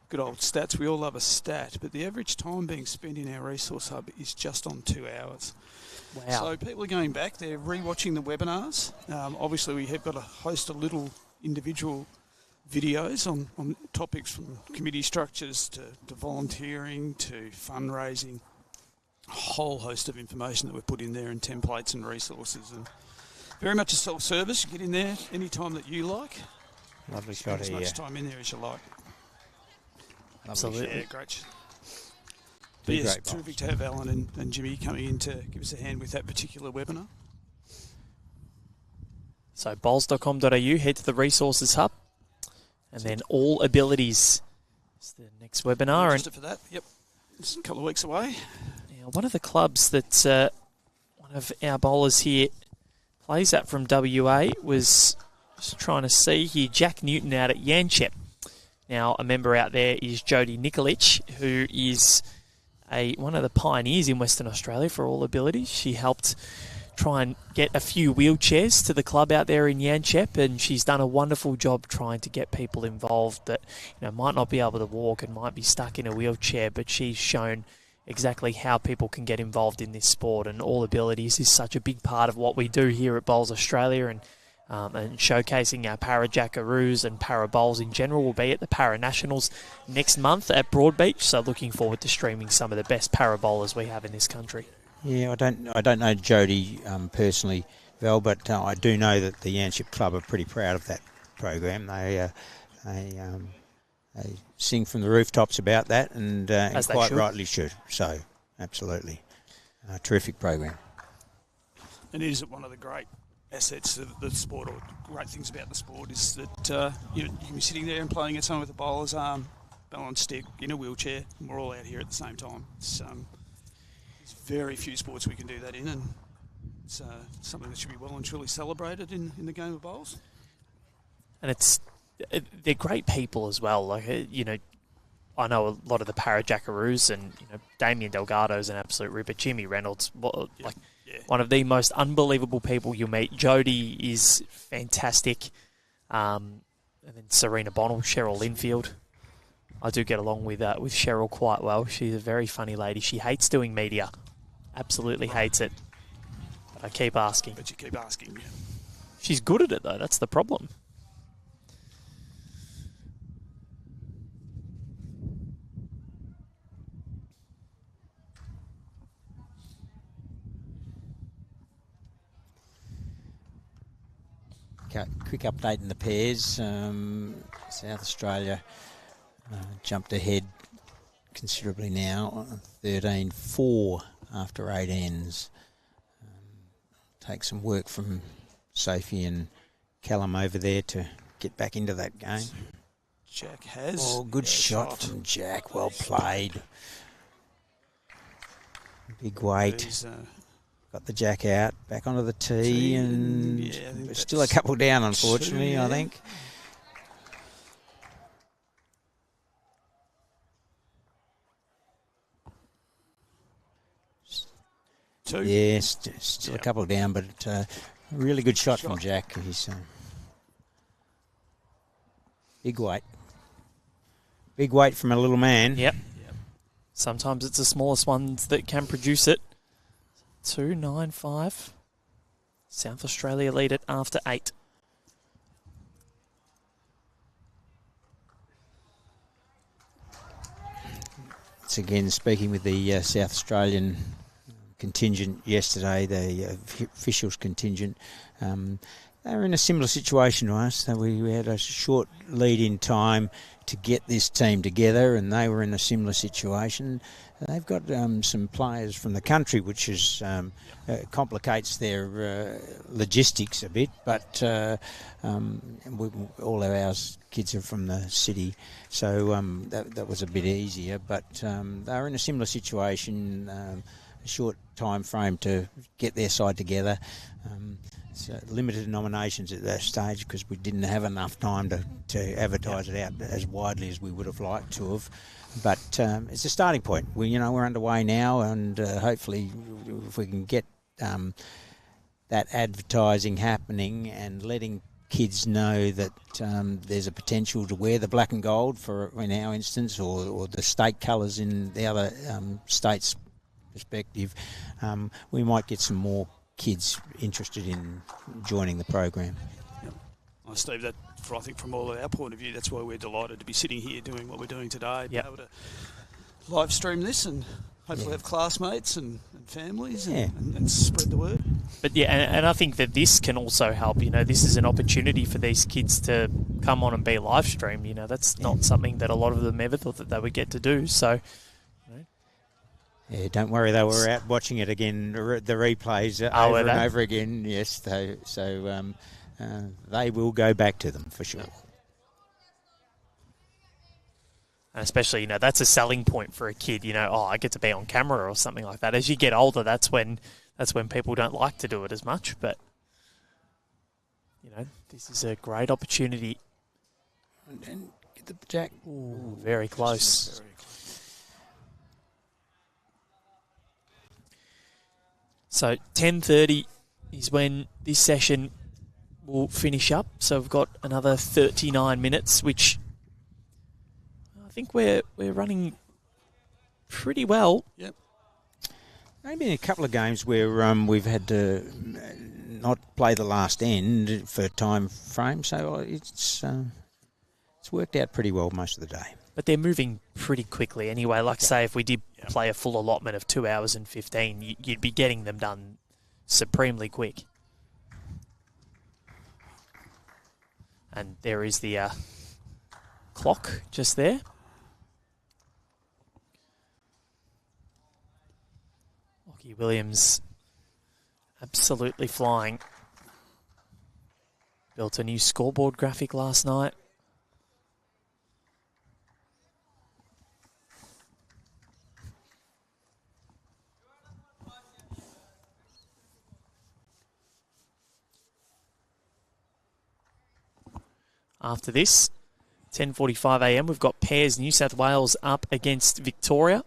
good old stats, we all love a stat, but the average time being spent in our resource hub is just on 2 hours. Wow. So people are going back, they're rewatching the webinars. Obviously we have got a host of little individual videos on topics from committee structures to volunteering to fundraising. A whole host of information that we've put in there, and templates and resources, and very much a self-service. You get in there anytime that you like. Lovely Spend shot as here. much time in there as you like. Absolutely. Yeah, great. But yes, great terrific bowls. to have Alan and Jimmy coming in to give us a hand with that particular webinar. So bowls.com.au, head to the resources hub, and then all abilities is the next webinar. Register for that. Yep, it's a couple of weeks away. Now, one of the clubs that one of our bowlers here plays at from WA was just trying to see here, Jack Newton out at Yanchep. Now, a member out there is Jodie Nikolic, who is one of the pioneers in Western Australia for all abilities. She helped try and get a few wheelchairs to the club out there in Yanchep, and she's done a wonderful job trying to get people involved that might not be able to walk and might be stuck in a wheelchair, but she's shown exactly how people can get involved in this sport, and all abilities is such a big part of what we do here at Bowls Australia, and showcasing our para jackaroos and para bowls in general. Will be at the Para Nationals next month at Broadbeach, so looking forward to streaming some of the best para bowlers we have in this country. Yeah, I don't know Jodie personally, Val, but I do know that the Yanchep Club are pretty proud of that program. They sing from the rooftops about that, and quite rightly should. So, absolutely, terrific program. And it is one of the great assets of the sport, or great things about the sport, is that you can be sitting there and playing at someone with a bowler's arm, balance stick, in a wheelchair, and we're all out here at the same time. There's very few sports we can do that in, and it's something that should be well and truly celebrated in the game of bowls. And they're great people as well. Like, I know a lot of the Parajackaroos, and Damien Delgado's an absolute ripper. Jimmy Reynolds, one of the most unbelievable people you'll meet. Jodie is fantastic. And then Serena Bonnell, Cheryl Linfield. I do get along with Cheryl quite well. She's a very funny lady. She hates doing media. Absolutely hates it. But I keep asking. But you keep asking, yeah. She's good at it, though. That's the problem. Quick update in the pairs. South Australia jumped ahead considerably now, 13-4 after 8 ends. Take some work from Sophie and Callum over there to get back into that game. Jack has. Oh, good shot from Jack. Well played. Big weight. Got the Jack out, back onto the tee, and still a couple down, unfortunately, 2, I think. Two. Yeah, still a couple down, but really good shot from Jack. He's big weight. Big weight from a little man. Yep. Sometimes it's the smallest ones that can produce it. 2-9-5. South Australia lead it after 8. It's again speaking with the South Australian contingent yesterday, the officials contingent. They were in a similar situation to us. We had a short lead in time to get this team together, and they were in a similar situation. They've got some players from the country, which is complicates their logistics a bit, but all of our kids are from the city, so that was a bit easier. But they were in a similar situation, a short time frame to get their side together. So limited nominations at that stage because we didn't have enough time to advertise it out as widely as we would have liked to have. But it's a starting point. We're underway now, and hopefully, if we can get that advertising happening and letting kids know that there's a potential to wear the black and gold, for in our instance, or the state colours in the other states' perspective, we might get some more kids interested in joining the program. Well, Steve, I think from all of our point of view, that's why we're delighted to be sitting here doing what we're doing today, be able to live stream this and hopefully have classmates and families and spread the word. But and I think that this can also help. This is an opportunity for these kids to come on and be live streamed. That's not something that a lot of them ever thought that they would get to do. So. Yeah, don't worry, they were out watching it again, the replays over and over again. Yes, so they will go back to them for sure. And especially, that's a selling point for a kid. I get to be on camera or something like that. As you get older, that's when people don't like to do it as much. But this is a great opportunity. And get the Jack. Ooh, very close. So 10:30 is when this session will finish up. So we've got another 39 minutes, which I think we're running pretty well. Yep. Maybe a couple of games where we've had to not play the last end for time frame, so it's worked out pretty well most of the day. But they're moving pretty quickly anyway. Like, say, if we did play a full allotment of 2 hours and 15, you'd be getting them done supremely quick. And there is the clock just there. Lockie Williams absolutely flying. Built a new scoreboard graphic last night. After this, 10:45 a.m, we've got pairs New South Wales up against Victoria.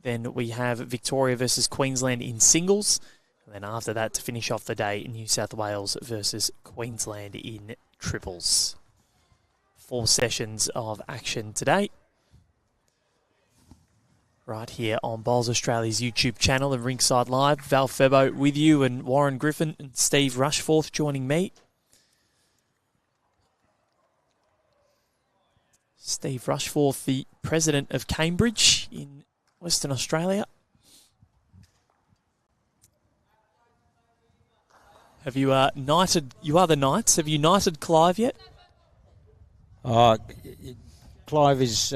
Then we have Victoria versus Queensland in singles. And then after that, to finish off the day, New South Wales versus Queensland in triples. 4 sessions of action today. Right here on Bowls Australia's YouTube channel and Ringside Live. Val Febo with you and Warren Griffin and Steve Rushforth joining me. Steve Rushforth, the president of Cambridge in Western Australia. Have you knighted? You are the Knights. Have you knighted Clive yet? Clive is.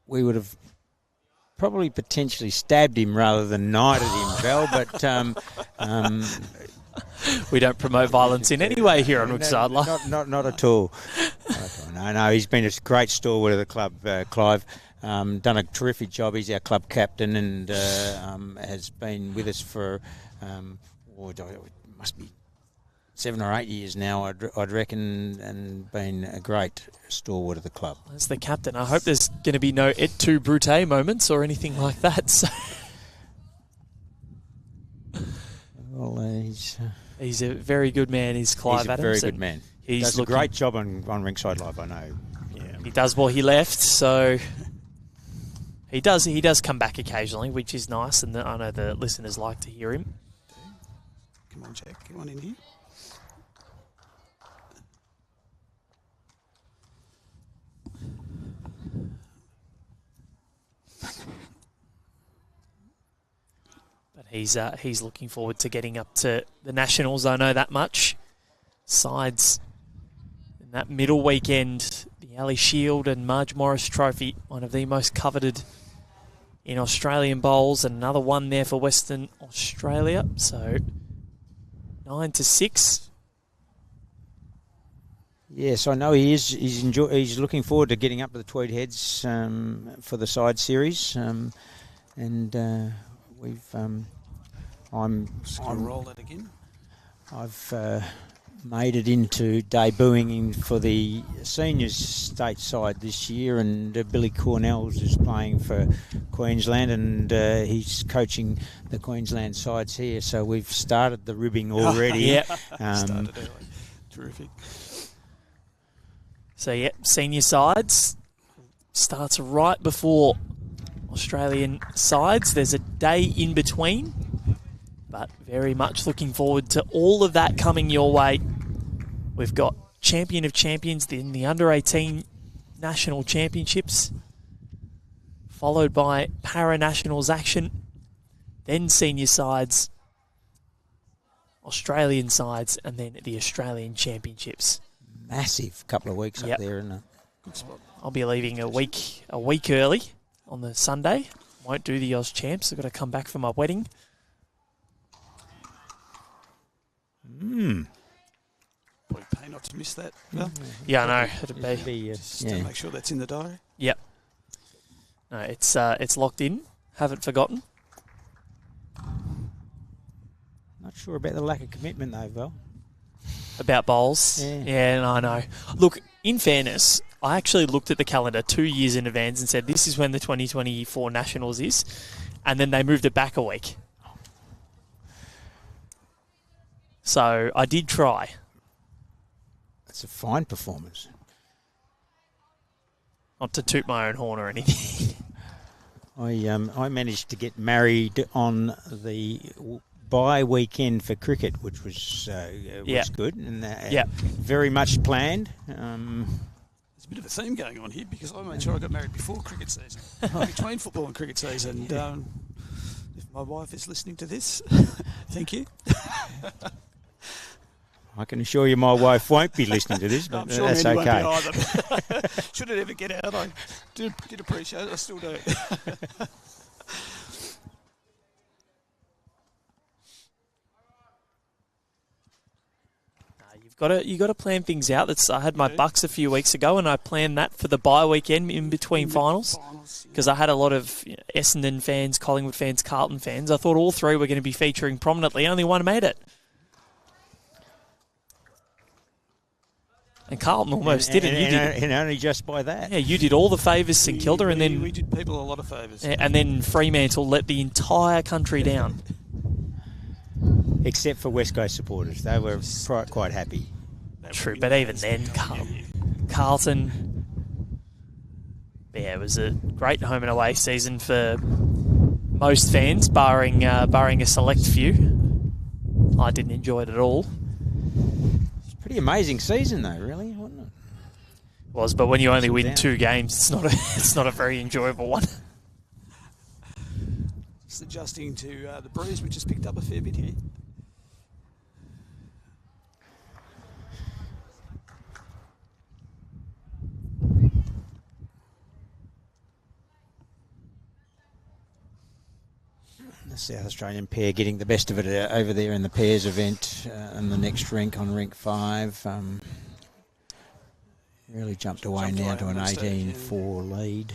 We would have probably potentially stabbed him rather than knighted him, Val. But we don't promote violence in any way here on Ringside Live. Not at all. No. He's been a great stalwart of the club, Clive. Done a terrific job. He's our club captain and has been with us for it must be 7 or 8 years now, I'd reckon, and been a great stalwart of the club. As the captain, I hope there's going to be no et tu brute moments or anything like that. So. Well, he's a very good man, is Clive Adams. Adams. He's a very good man. He does a great job on Ringside Live, I know. Yeah. He does what he left, so he does come back occasionally, which is nice, and I know the listeners like to hear him. Come on, Jack. Come on in here. But he's looking forward to getting up to the Nationals, I know that much. Sides in that middle weekend, the Ali Shield and Marge Morris Trophy, one of the most coveted in Australian bowls, and another one there for Western Australia. So 9-6. Yes, I know he is. He's looking forward to getting up to the Tweed Heads for the side series, and we've. I'll roll that again. I've made it into debuting him for the seniors state side this year, and Billy Cornells is playing for Queensland, and he's coaching the Queensland sides here. So we've started the ribbing already. Yeah, started early. Terrific. So senior sides starts right before Australian sides. There's a day in between, but very much looking forward to all of that coming your way. We've got Champion of Champions in the Under-18 National Championships, followed by Para-Nationals action, then senior sides, Australian sides, and then the Australian Championships. Massive couple of weeks up there, isn't it? Good spot. I'll be leaving a week early on the Sunday. Won't do the Oz Champs. I've got to come back for my wedding. Probably pay not to miss that. No? Yeah, I know. It'd be just to make sure that's in the diary. Yep. No, it's locked in. Haven't forgotten. Not sure about the lack of commitment though, Val. About bowls. Yeah, I know. Look, in fairness, I actually looked at the calendar 2 years in advance and said this is when the 2024 Nationals is, and then they moved it back a week. So I did try. It's a fine performance. Not to toot my own horn or anything. I managed to get married on the bye weekend for cricket, which was good and very much planned. There's a bit of a theme going on here because I made sure I got married before cricket season, between football and cricket season. If my wife is listening to this, thank you. I can assure you my wife won't be listening to this, but I'm sure that's Mandy okay. won't be either. Should it ever get out, I did appreciate it. I still do. You got to plan things out. I had my Bucks a few weeks ago, and I planned that for the bye weekend in between finals because I had a lot of Essendon fans, Collingwood fans, Carlton fans. I thought all three were going to be featuring prominently. Only one made it. And Carlton almost didn't. And only just by that. Yeah, you did all the favours, St Kilda, and then we did people a lot of favours. And then Fremantle let the entire country down. Except for West Coast supporters, they were quite happy. True, but even then, Carlton. Yeah, it was a great home and away season for most fans, barring a select few. I didn't enjoy it at all. Pretty amazing season though, really, wasn't it? It was, but when you only win 2 games, it's not a very enjoyable one. Just adjusting to the breeze, which has picked up a fair bit here. The South Australian pair getting the best of it over there in the pairs event in the next rink on rink 5. Really jumped away now to an 18-4 lead.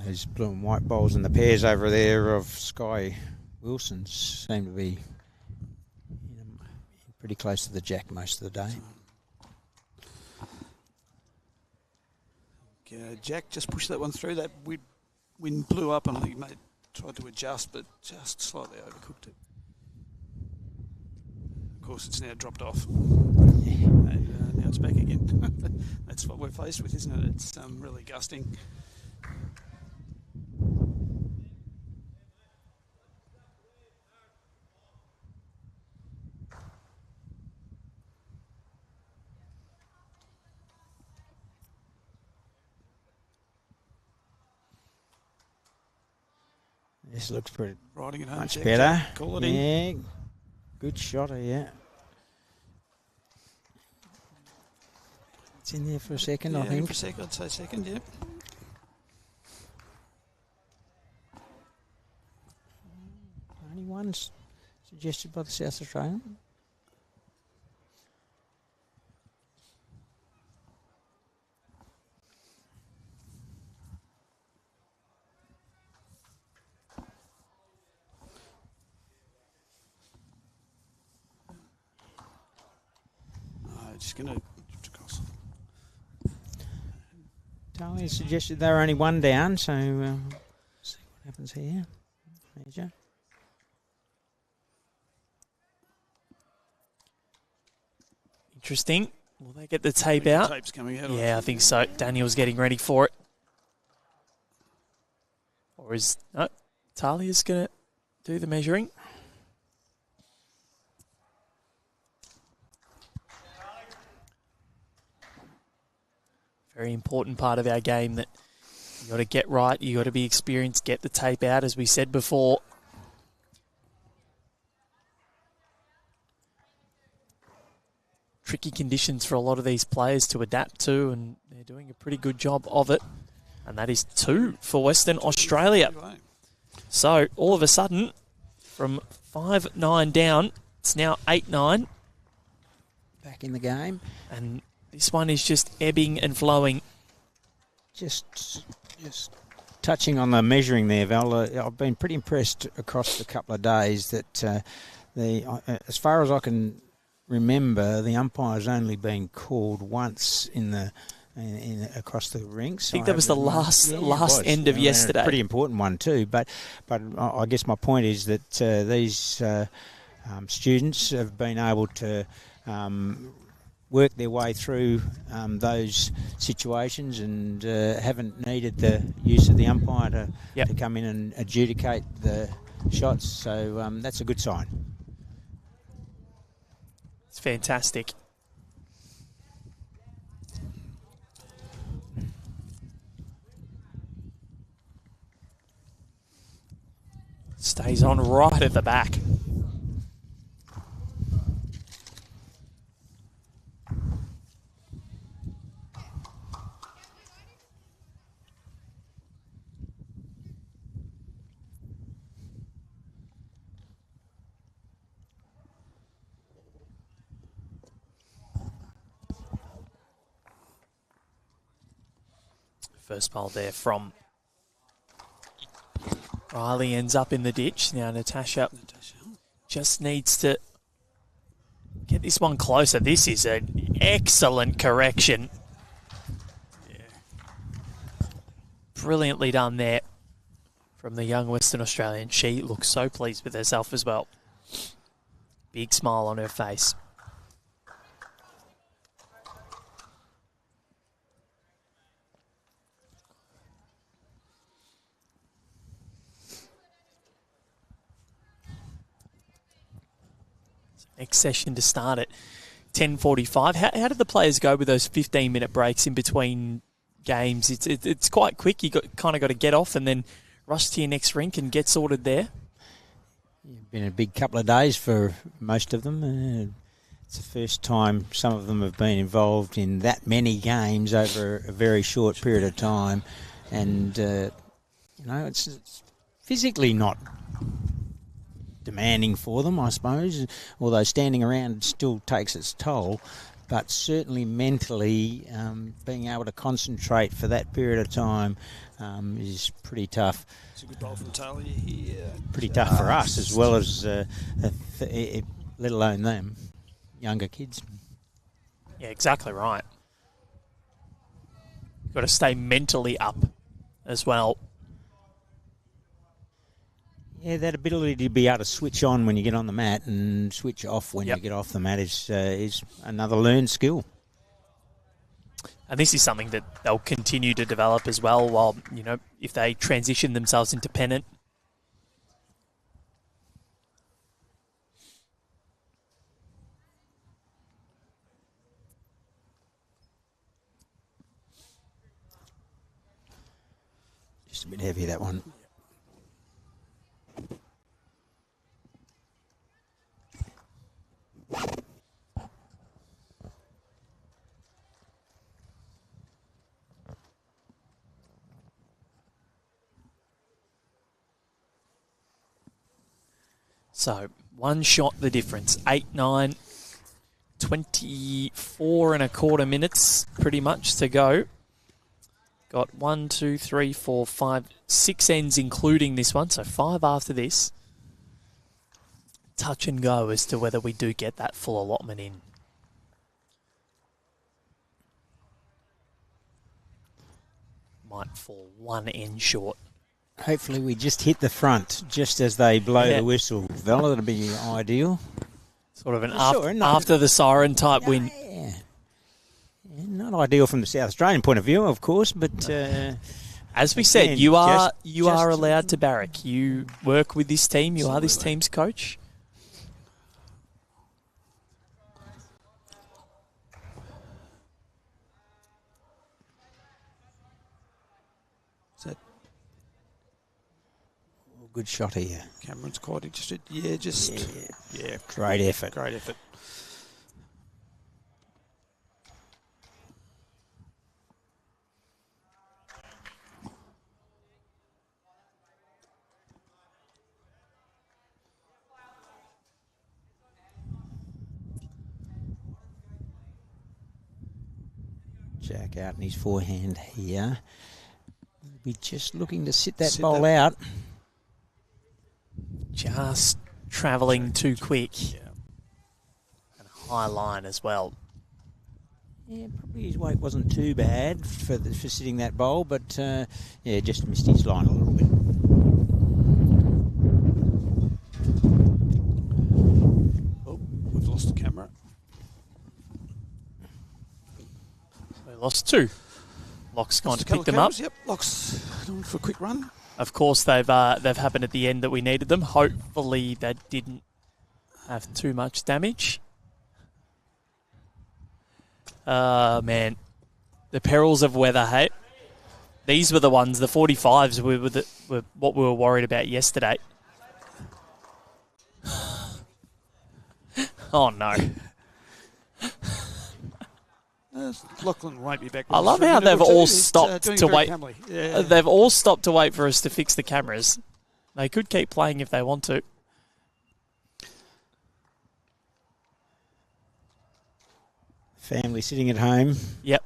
Those blue and white bowls and the pairs over there of Sky Wilsons seem to be pretty close to the jack most of the day. Jack just pushed that one through. That wind blew up and I think he tried to adjust, but just slightly overcooked it. Of course, it's now dropped off. And now it's back again. That's what we're faced with, isn't it? It's really gusting. This looks pretty Riding it home, much better. Call it in. Yeah, good shot, yeah. It's in there for a second, I think. For a second, I'd say second, yeah. Only one suggested by the South Australian. Just going to across. Tahlia suggested they were only one down, so see what happens here. Measure. Interesting. Will they get the tape out? The tape's coming out. Yeah, I think so. Daniel's getting ready for it. Or is... No, Tahlia's going to do the measuring. Very important part of our game that you got to get right, you got to be experienced, get the tape out, as we said before. Tricky conditions for a lot of these players to adapt to, and they're doing a pretty good job of it. And that is 2 for Western Australia. So all of a sudden, from 5-9 down, it's now 8-9. Back in the game. And this one is just ebbing and flowing. Just touching on the measuring there, Val, I've been pretty impressed across a couple of days that as far as I can remember, the umpire's only been called once in across the rinks. I think that was the last end of yesterday. A pretty important one too. But I guess my point is that these students have been able to work their way through those situations and haven't needed the use of the umpire to come in and adjudicate the shots. So that's a good sign. It's fantastic. He's on right at the back. First ball there from Riley, ends up in the ditch. Now Natasha just needs to get this one closer. This is an excellent correction. Yeah. Brilliantly done there from the young Western Australian. She looks so pleased with herself as well. Big smile on her face. Next session to start at 10:45. How did the players go with those 15-minute breaks in between games? It's quite quick. You kind of got to get off and then rush to your next rink and get sorted there. It's been a big couple of days for most of them. It's the first time some of them have been involved in that many games over a very short period of time, and it's physically not demanding for them, I suppose, although standing around still takes its toll, but certainly mentally being able to concentrate for that period of time is pretty tough. It's a good ball from Tahlia here. Pretty tough for us as well as, let alone them, younger kids. Yeah, exactly right. You've got to stay mentally up as well. Yeah, that ability to be able to switch on when you get on the mat and switch off when you get off the mat is another learned skill. And this is something that they'll continue to develop as well while, if they transition themselves into pennant. Just a bit heavy, that one. So, one shot the difference. 8-9, 24 and a quarter minutes pretty much to go. Got 1, 2, 3, 4, 5, 6 ends including this one, so 5 after this. Touch and go as to whether we do get that full allotment in. Might fall one end short. Hopefully we just hit the front just as they blow the whistle. That'll be ideal. Sort of an after the siren type win. Yeah. Not ideal from the South Australian point of view, of course, but as we said, you are allowed to barrack. You work with this team. You are this team's coach. Good shot here. Cameron's quite interested. Yeah, great effort. Great effort. Jack out in his forehand here. We'll be just looking to sit that bowl out. Just travelling too quick. Yeah. And a high line as well. Yeah, probably his weight wasn't too bad for sitting that bowl, but just missed his line a little bit. Oh, we've lost the camera. We lost 2. Lock's gone to pick them up. Yep, Lock's going for a quick run. Of course, they've happened at the end that we needed them. Hopefully, that didn't have too much damage. Man, the perils of weather, hey? These were the ones, the 45s, were what we were worried about yesterday. Oh, no. Lachlan won't be back. I love how they've all stopped to wait. Yeah. They've all stopped to wait for us to fix the cameras. They could keep playing if they want to. Family sitting at home. Yep.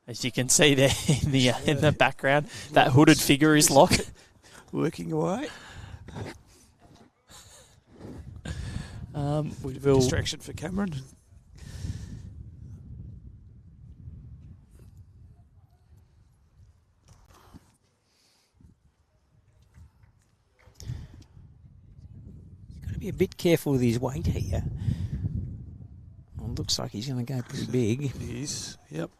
As you can see there in the background, that hooded figure is Locke. Working away. Distraction for Cameron. He's got to be a bit careful with his weight here. Well, looks like he's going to go pretty big. He is. Yep.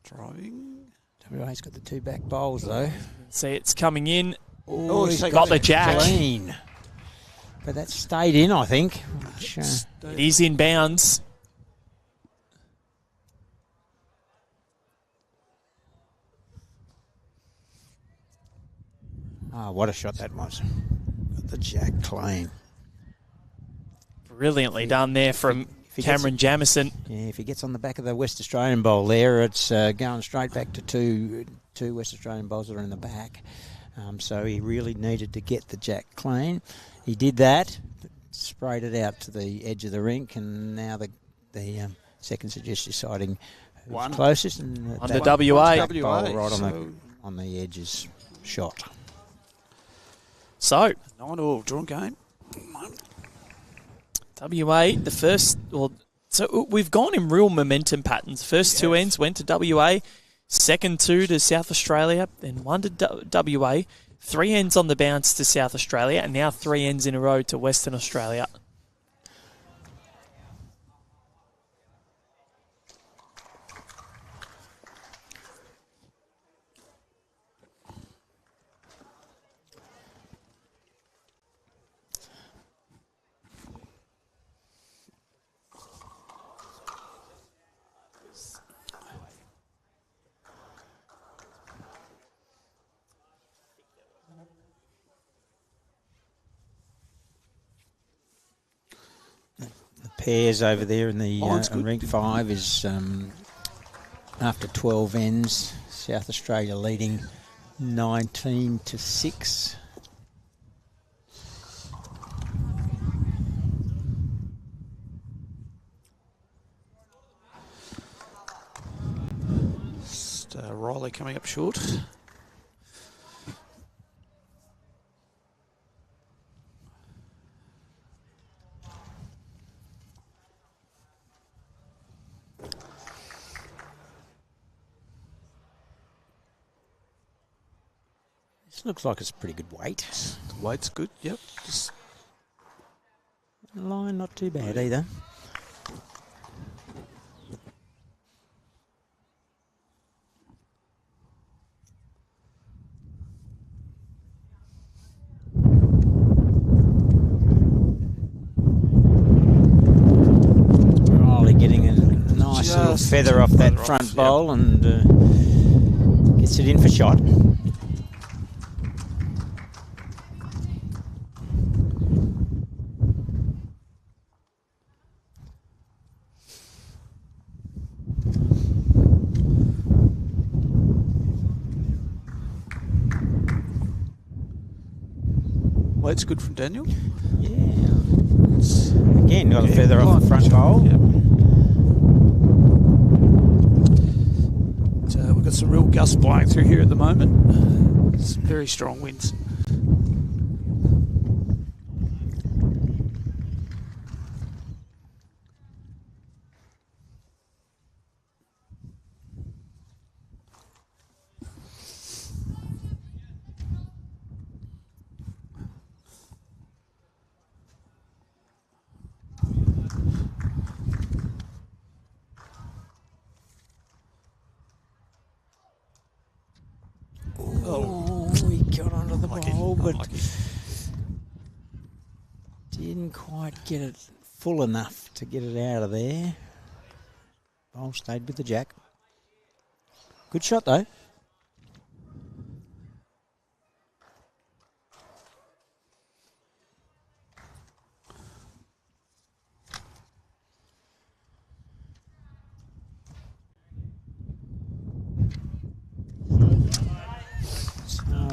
Driving. WA's got the two back bowls though. See, it's coming in. Oh, he's got the jack. Clean. But that stayed in, I think. Which, it is in bounds. Oh, what a shot that was. Got the jack clean. Brilliantly done there from Cameron Jamison. Yeah, if he gets on the back of the West Australian bowl there, it's going straight back to two West Australian bowls that are in the back. So he really needed to get the jack clean. He did that, sprayed it out to the edge of the rink, and now the seconds are just deciding who's closest. And on the WA. Bowl right on the edges shot. So 9-all drawn game. WA, the first, so we've gone in real momentum patterns. First two ends went to WA, second two to South Australia, then one to WA, three ends on the bounce to South Australia, and now three ends in a row to Western Australia. Pairs over there in the ring 5 is after 12 ends, South Australia leading 19-6. Just, Riley coming up short. Looks like it's a pretty good weight. The weight's good, yep. Just line not too bad either. Riley getting a nice little feather off that front bowl and gets it in for shot. Weight's good from Daniel. Yeah. Again, got a feather off the front bowl. Yep. So we've got some real gusts blowing through here at the moment. Some very strong winds. He got onto the bowl, but didn't quite get it full enough to get it out of there. Bowl stayed with the jack. Good shot though.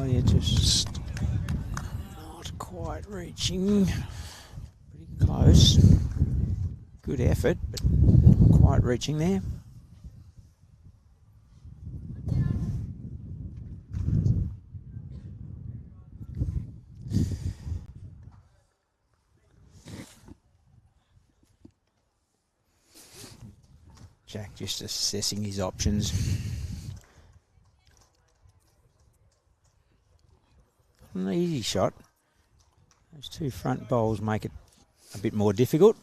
Tahlia just not quite reaching. Pretty close. Good effort, but not quite reaching there. Jack just assessing his options. An easy shot. Those two front bowls make it a bit more difficult.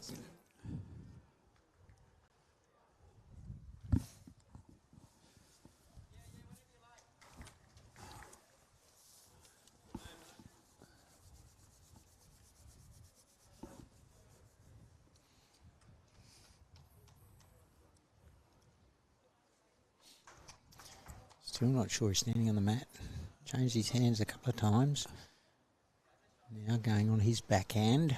Still not sure he's standing on the mat. Changed his hands a couple of times. Now going on his backhand.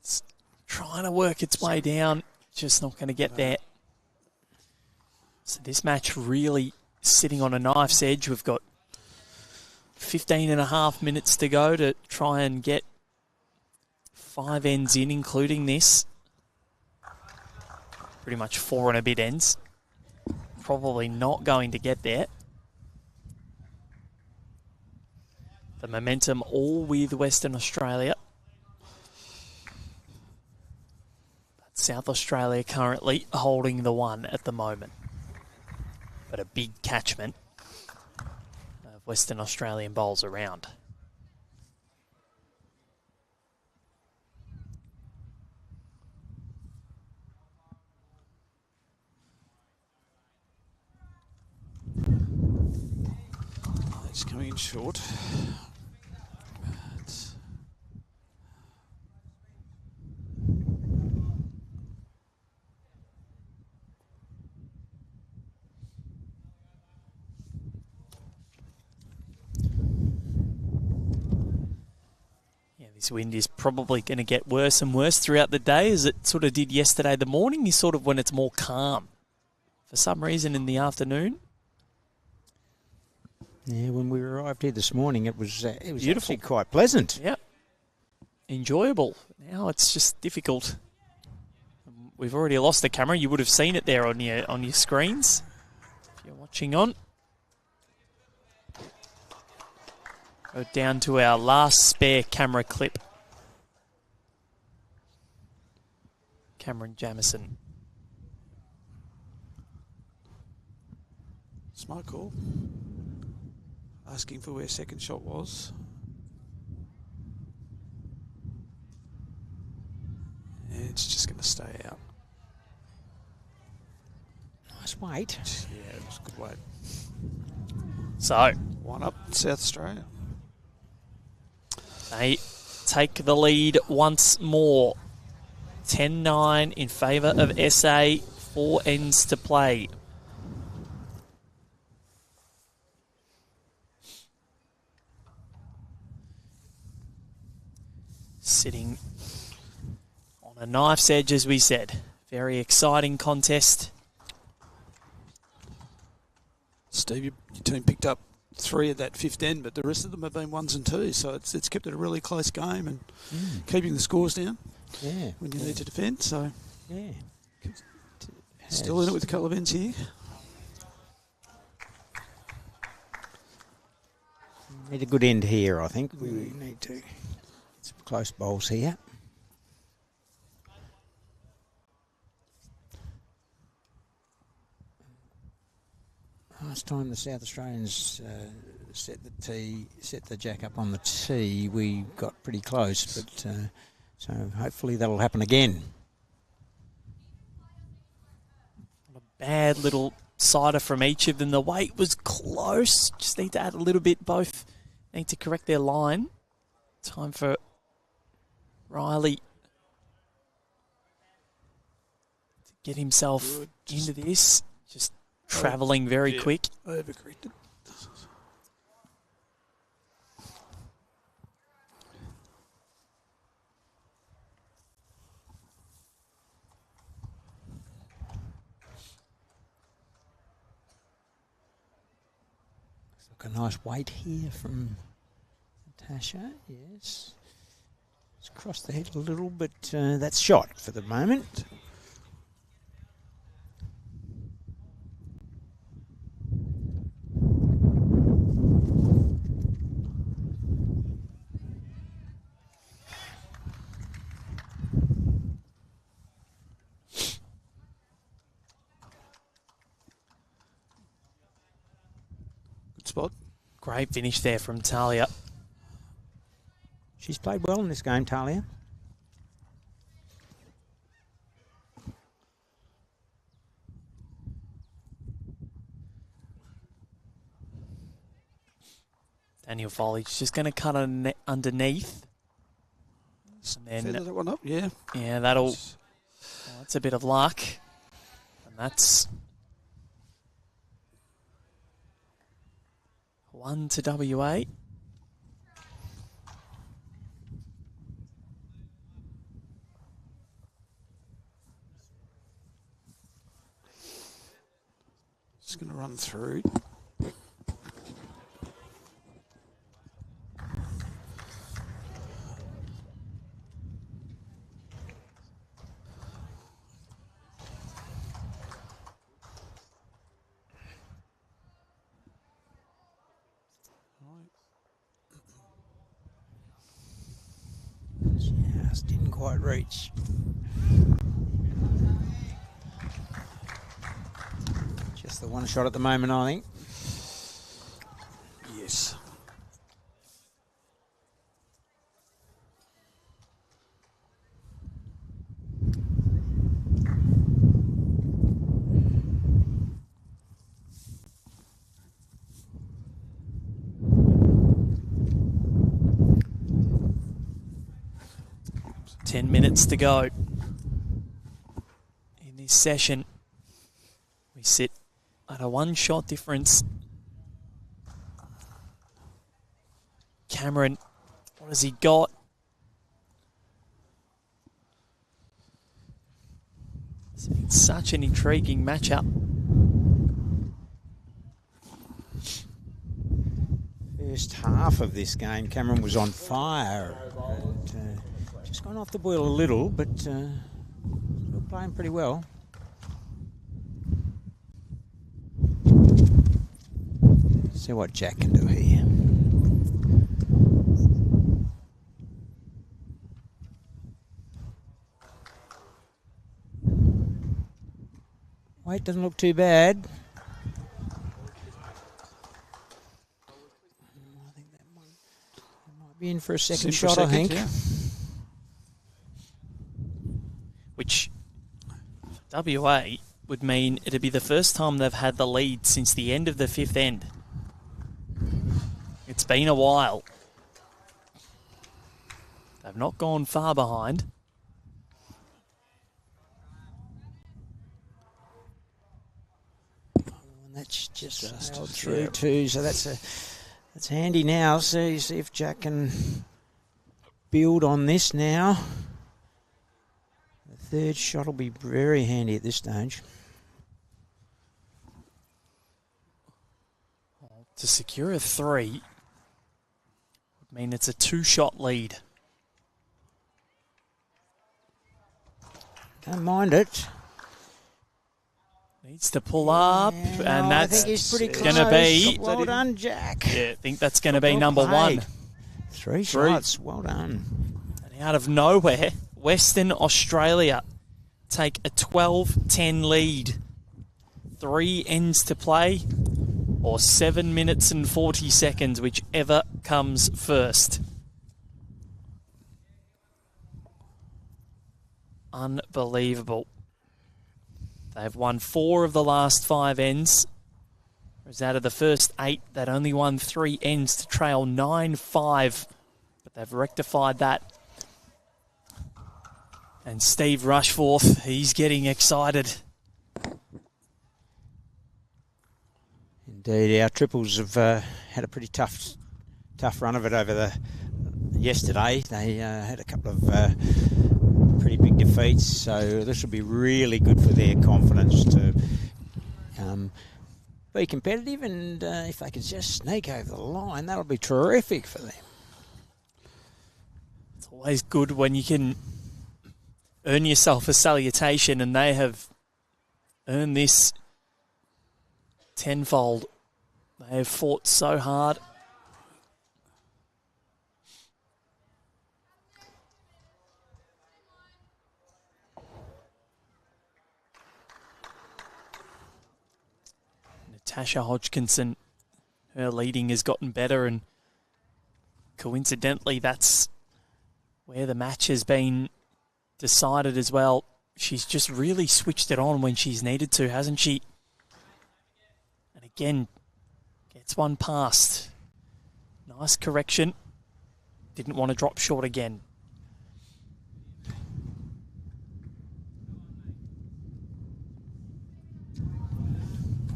It's trying to work its way down. Just not going to get there. So this match really sitting on a knife's edge. We've got 15 and a half minutes to go to try and get 5 ends in, including this. Pretty much 4 and a bit ends. Probably not going to get there. The momentum all with Western Australia. But South Australia currently holding the one at the moment. But a big catchment of Western Australian bowls around. It's coming in short. This wind is probably going to get worse and worse throughout the day, as it sort of did yesterday. The morning is sort of when it's more calm. For some reason in the afternoon. Yeah, when we arrived here this morning, it was beautiful, actually quite pleasant. Yep, enjoyable. Now it's just difficult. We've already lost the camera. You would have seen it there on your screens if you're watching on. Go down to our last spare camera clip. Cameron Jamison. Smart call. Asking for where second shot was. And it's just going to stay out. Nice weight. Yeah, it was a good weight. So, 1 up, South Australia. They take the lead once more. 10-9 in favour of SA. 4 ends to play. Sitting on a knife's edge, as we said. Very exciting contest. Steve, your team picked up 3 at that 5th end, but the rest of them have been 1s and 2s, so it's kept it a really close game and keeping the scores down when you need to defend. So still in it with a couple of ends here. Need a good end here, I think. We need to get some close bowls here. Last time the South Australians set the jack up on the tee, we got pretty close, but so hopefully that'll happen again. A bad little sider from each of them. The weight was close. Just need to add a little bit. Both need to correct their line. Time for Riley to get himself into this. Just travelling very quick. Overcorrected. Look, a nice weight here from Natasha, yes. It's crossed the head a little, but that's shot for the moment. Good spot. Great finish there from Tahlia. She's played well in this game, Tahlia. Daniel Foley's just going to cut underneath. And Feather then, that one up, yeah. yeah, that's a bit of luck. And that's 1 to WA. Just going to run through. Just didn't quite reach. Just the one shot at the moment, I think. Yes. Minutes to go in this session. We sit at a one-shot difference. Cameron, what has he got? It's been such an intriguing matchup. First half of this game, Cameron was on fire. Just gone off the boil a little, but still playing pretty well. See what Jack can do here. Weight doesn't look too bad. I think that might be in for a second shot, I think. Yeah. Which WA would mean it'd be the first time they've had the lead since the end of the fifth end. It's been a while. They've not gone far behind. And that's just sailed through too, so that's handy now. So see if Jack can build on this now. Third shot will be very handy at this stage. To secure a 3 would mean it's a 2-shot lead. Don't mind it. Needs to pull up, Yeah, and no, I that's think he's pretty going to be... Well done, Jack. Yeah, I think that's going to be number 1. Three shots, well done. And out of nowhere, Western Australia take a 12-10 lead. 3 ends to play, or 7 minutes and 40 seconds, whichever comes first. Unbelievable. They've won 4 of the last 5 ends. Whereas out of the first 8, they'd only won 3 ends to trail 9-5. But they've rectified that. And Steve Rushforth, he's getting excited. Indeed, our triples have had a pretty tough run of it over yesterday. They had a couple of pretty big defeats, so this will be really good for their confidence to be competitive, and if they can just sneak over the line, that'll be terrific for them. It's always good when you can earn yourself a salutation, and they have earned this tenfold. They have fought so hard. Natasha Hodgkinson, her leading has gotten better, and coincidentally that's where the match has been decided as well. She's just really switched it on when she's needed to, hasn't she? And again, gets one past. Nice correction. Didn't want to drop short again.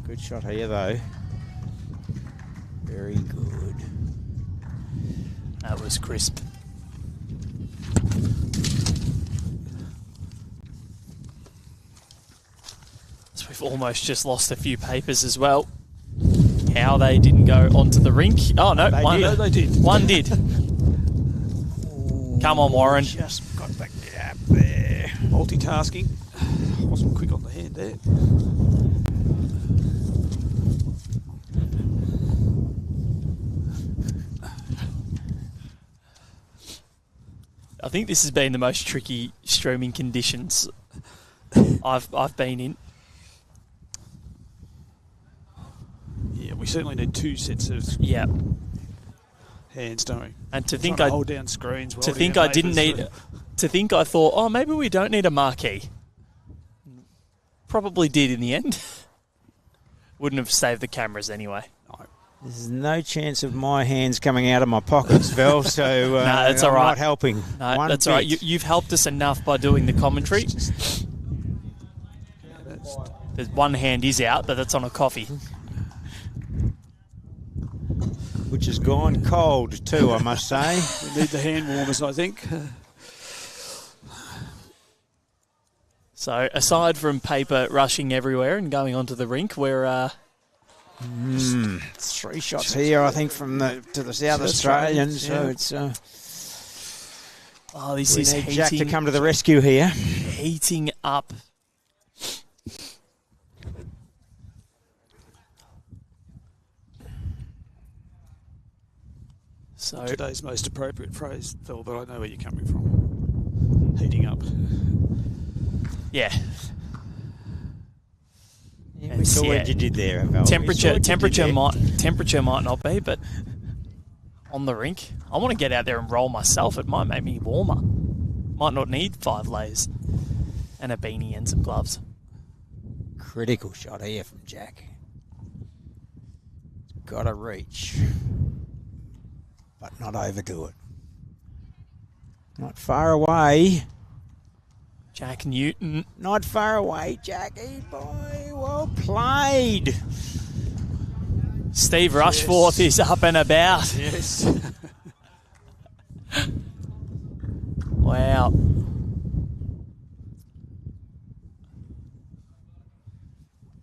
Good shot here, though. Very good. That was crisp. So we've almost just lost a few papers as well. How they didn't go onto the rink. Oh, no. They did. One did. Come on, Warren. Just got back up there. Multitasking. Wasn't quick on the hand there. I think this has been the most tricky streaming conditions I've been in. Yeah, we certainly need two sets of hands, don't we? And to Trying think to hold down screens. to think I didn't need, to think I thought, oh, maybe we don't need a marquee. Probably did in the end. Wouldn't have saved the cameras anyway. There's no chance of my hands coming out of my pockets, Val, so No, that's all I'm right. not helping. No, One that's bit. all right. You've helped us enough by doing the commentary. There's one hand is out, but that's on a coffee. Which has gone cold too, I must say. We need the hand warmers, I think. So aside from paper rushing everywhere and going onto the rink, we're... It's 3 shots here, I think, from to the South Australians. So it's this we is need Jack to heating, come to the rescue here. heating up. So Today's most appropriate phrase, Phil, but I know where you're coming from. Heating up. yeah, Yeah, we saw what you did there, Val. temperature might not be, but on the rink, I want to get out there and roll myself. It might make me warmer. Might not need 5 layers and a beanie and some gloves. Critical shot here from Jack. Got to reach, but not overdo it. Not far away. Jack Newton. Not far away, Jackie boy. Well played. Steve Rushforth is up and about. Yes. Wow.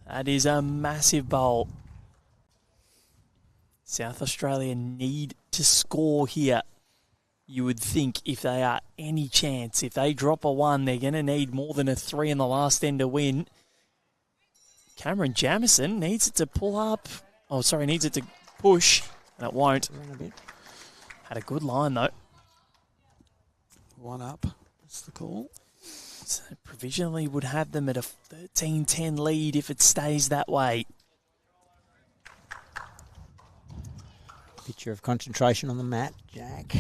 That is a massive bowl. South Australia need to score here. You would think if they are any chance, if they drop a 1, they're going to need more than a 3 in the last end to win. Cameron Jamison needs it to pull up. Oh, sorry, needs it to push, and it won't. Had a good line, though. 1 up. That's the call. So provisionally would have them at a 13-10 lead if it stays that way. Picture of concentration on the mat. Jack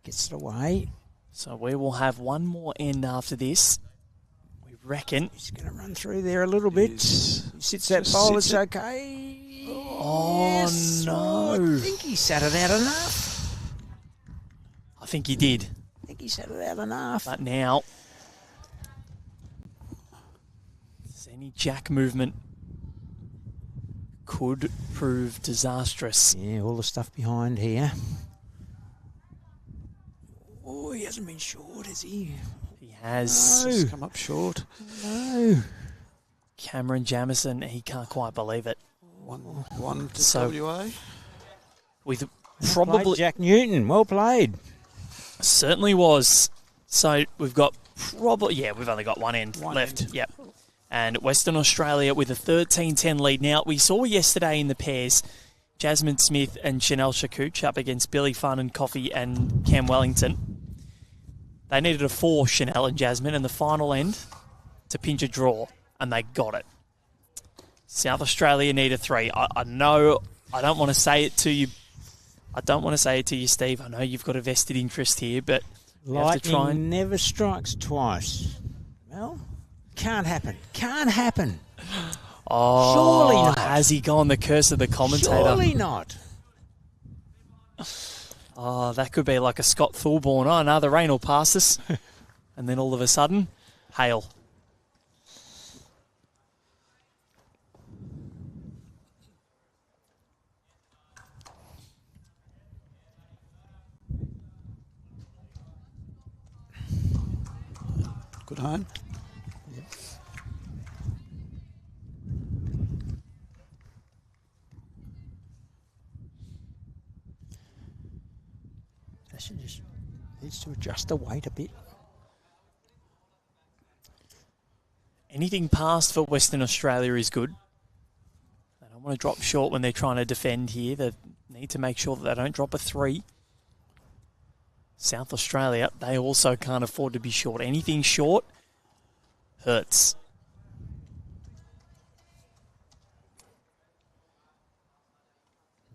gets it away. So we will have one more end after this. We reckon. He's going to run through there a little bit. He sits that bowl. It's okay. Oh, Yes. no. I think he sat it out enough. I think he did. I think he sat it out enough. But now, if there's any jack movement, could prove disastrous. Yeah, all the stuff behind here. Oh, he hasn't been short, has he? He has. Just come up short. No. Cameron Jamison, he can't quite believe it. 1 to So- WA. With Well probably played, Jack Newton. Well played. certainly was. So we've got we've only got one end One left. end. Yep. And Western Australia with a 13-10 lead. Now, we saw yesterday in the pairs, Jasmine Smith and Chanel Shakuch up against Billy Fun and Coffee and Cam Wellington. They needed a 4, Chanel and Jasmine, in the final end to pinch a draw, and they got it. South Australia need a 3. I know I don't want to say it to you. I don't want to say it to you, Steve. I know you've got a vested interest here, but you have to try Lightning and... never strikes twice. Well, can't happen. Can't happen. Oh, Surely not. has he gone the curse of the commentator? Surely not. Oh, that could be like a Scott Thorburn. Oh, no, the rain will pass us. And then all of a sudden, hail. Good home. Natasha just needs to adjust the weight a bit. Anything past for Western Australia is good. They don't want to drop short when they're trying to defend here. They need to make sure that they don't drop a 3. South Australia, they also can't afford to be short. Anything short hurts.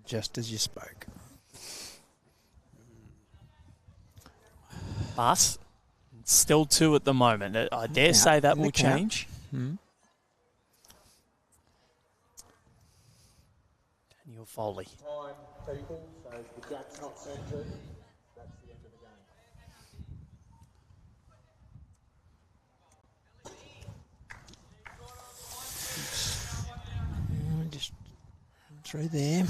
Just as you spoke. But it's still 2 at the moment. I dare Count. say that In the will count. change. Hmm. Daniel Foley. Time, people. So if the jack's not centred, that's the end of the game. Just through there.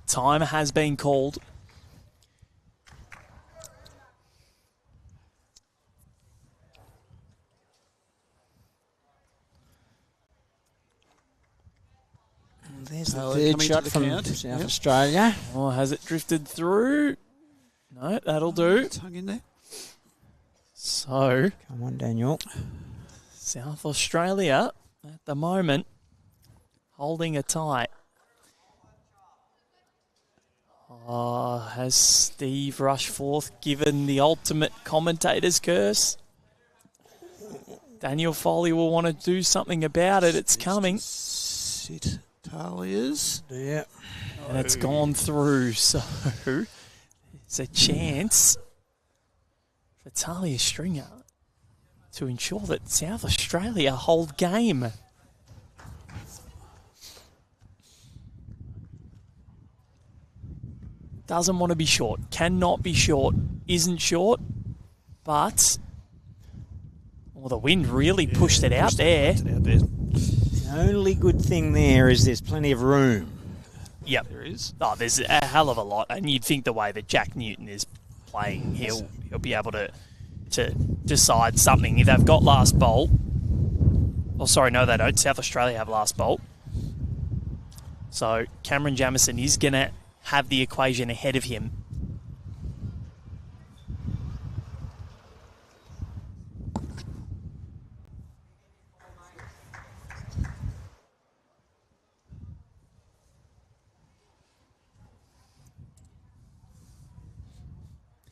Time has been called. There's the Tahlia third coming shot to the from count. South Yep. Australia. Oh, has it drifted through? No, that'll do. It's hung in there. So, Come on, Daniel. South Australia, at the moment, holding a tie. Oh, has Steve Rushforth given the ultimate commentator's curse? Daniel Foley will want to do something about it. It's coming. Sit Tahlia's. Yeah. And it's gone through. So, it's a chance for Tahlia Stringer to ensure that South Australia hold game. Doesn't want to be short. Cannot be short. Isn't short. But, well, the wind really pushed it out there. Out there. The only good thing there is there's plenty of room. Yep. There is. Oh, there's a hell of a lot. And you'd think the way that Jack Newton is playing, he'll be able to decide something. If they've got last bolt. Oh, sorry, no, they don't. South Australia have last bolt. So Cameron Jamison is going to have the equation ahead of him.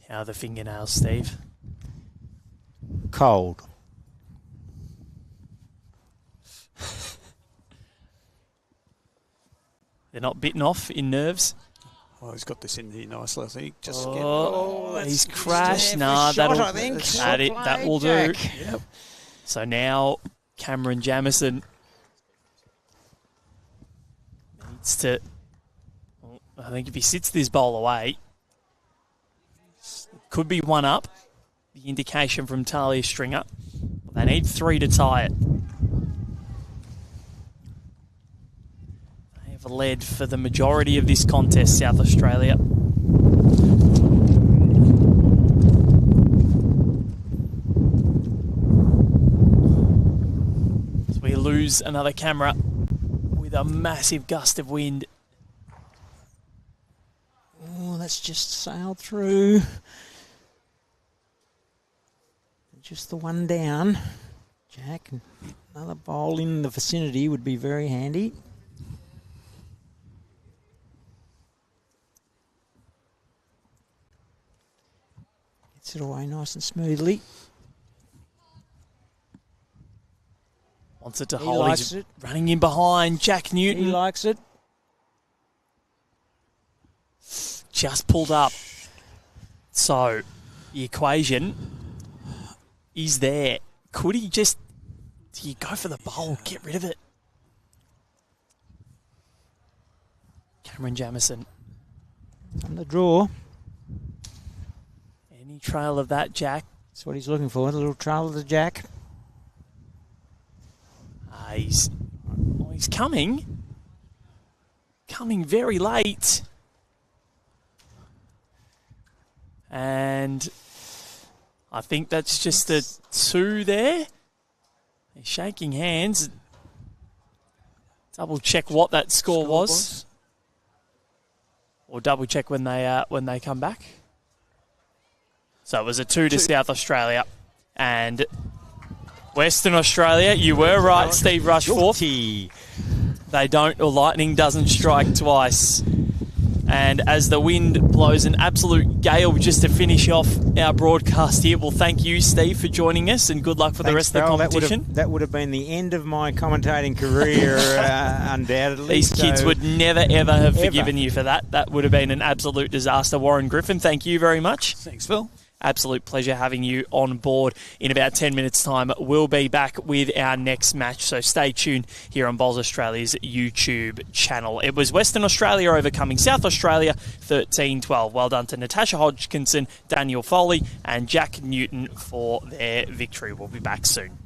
How are the fingernails, Steve? Cold. They're not bitten off in nerves. Oh, he's got this in here nicely, I think. Just He's crashed. Nah, shot, that'll I think. that will do. Yep. So now Cameron Jamison needs to. I think if he sits this bowl away, could be 1 up. The indication from Tahlia Stringer. They need 3 to tie it. They have led for the majority of this contest, South Australia. So we lose lose another camera with a massive gust of wind. Oh, that's just sailed through. Just the one down. Jack, another bowl in the vicinity would be very handy. Gets it away nice and smoothly. Wants it to He hold. likes He's it. running in behind Jack Newton. He likes it. Just pulled up. So the equation is there. Could he just... Do you go for the bowl? Get rid of it. Cameron Jamison. On the draw. Any trail of that, Jack? That's what he's looking for. A little trail of the Jack. He's coming. Coming very late. And I think that's just the two there. They're shaking hands. Double check what that score was. Or double check when they come back. So it was a 2 to South Australia. And Western Australia, you were right, Steve Rushforth. They don't, or lightning doesn't strike twice. And as the wind blows an absolute gale just to finish off our broadcast here, well, thank you, Steve, for joining us, and good luck for the rest of the competition. That would have been the end of my commentating career, undoubtedly. These kids would never, ever have forgiven you for that. That would have been an absolute disaster. Warren Griffin, thank you very much. Thanks, Phil. Absolute pleasure having you on board. In about 10 minutes' time, we'll be back with our next match, so stay tuned here on Bowls Australia's YouTube channel. It was Western Australia overcoming South Australia 13-12. Well done to Natasha Hodgkinson, Daniel Foley and Jack Newton for their victory. We'll be back soon.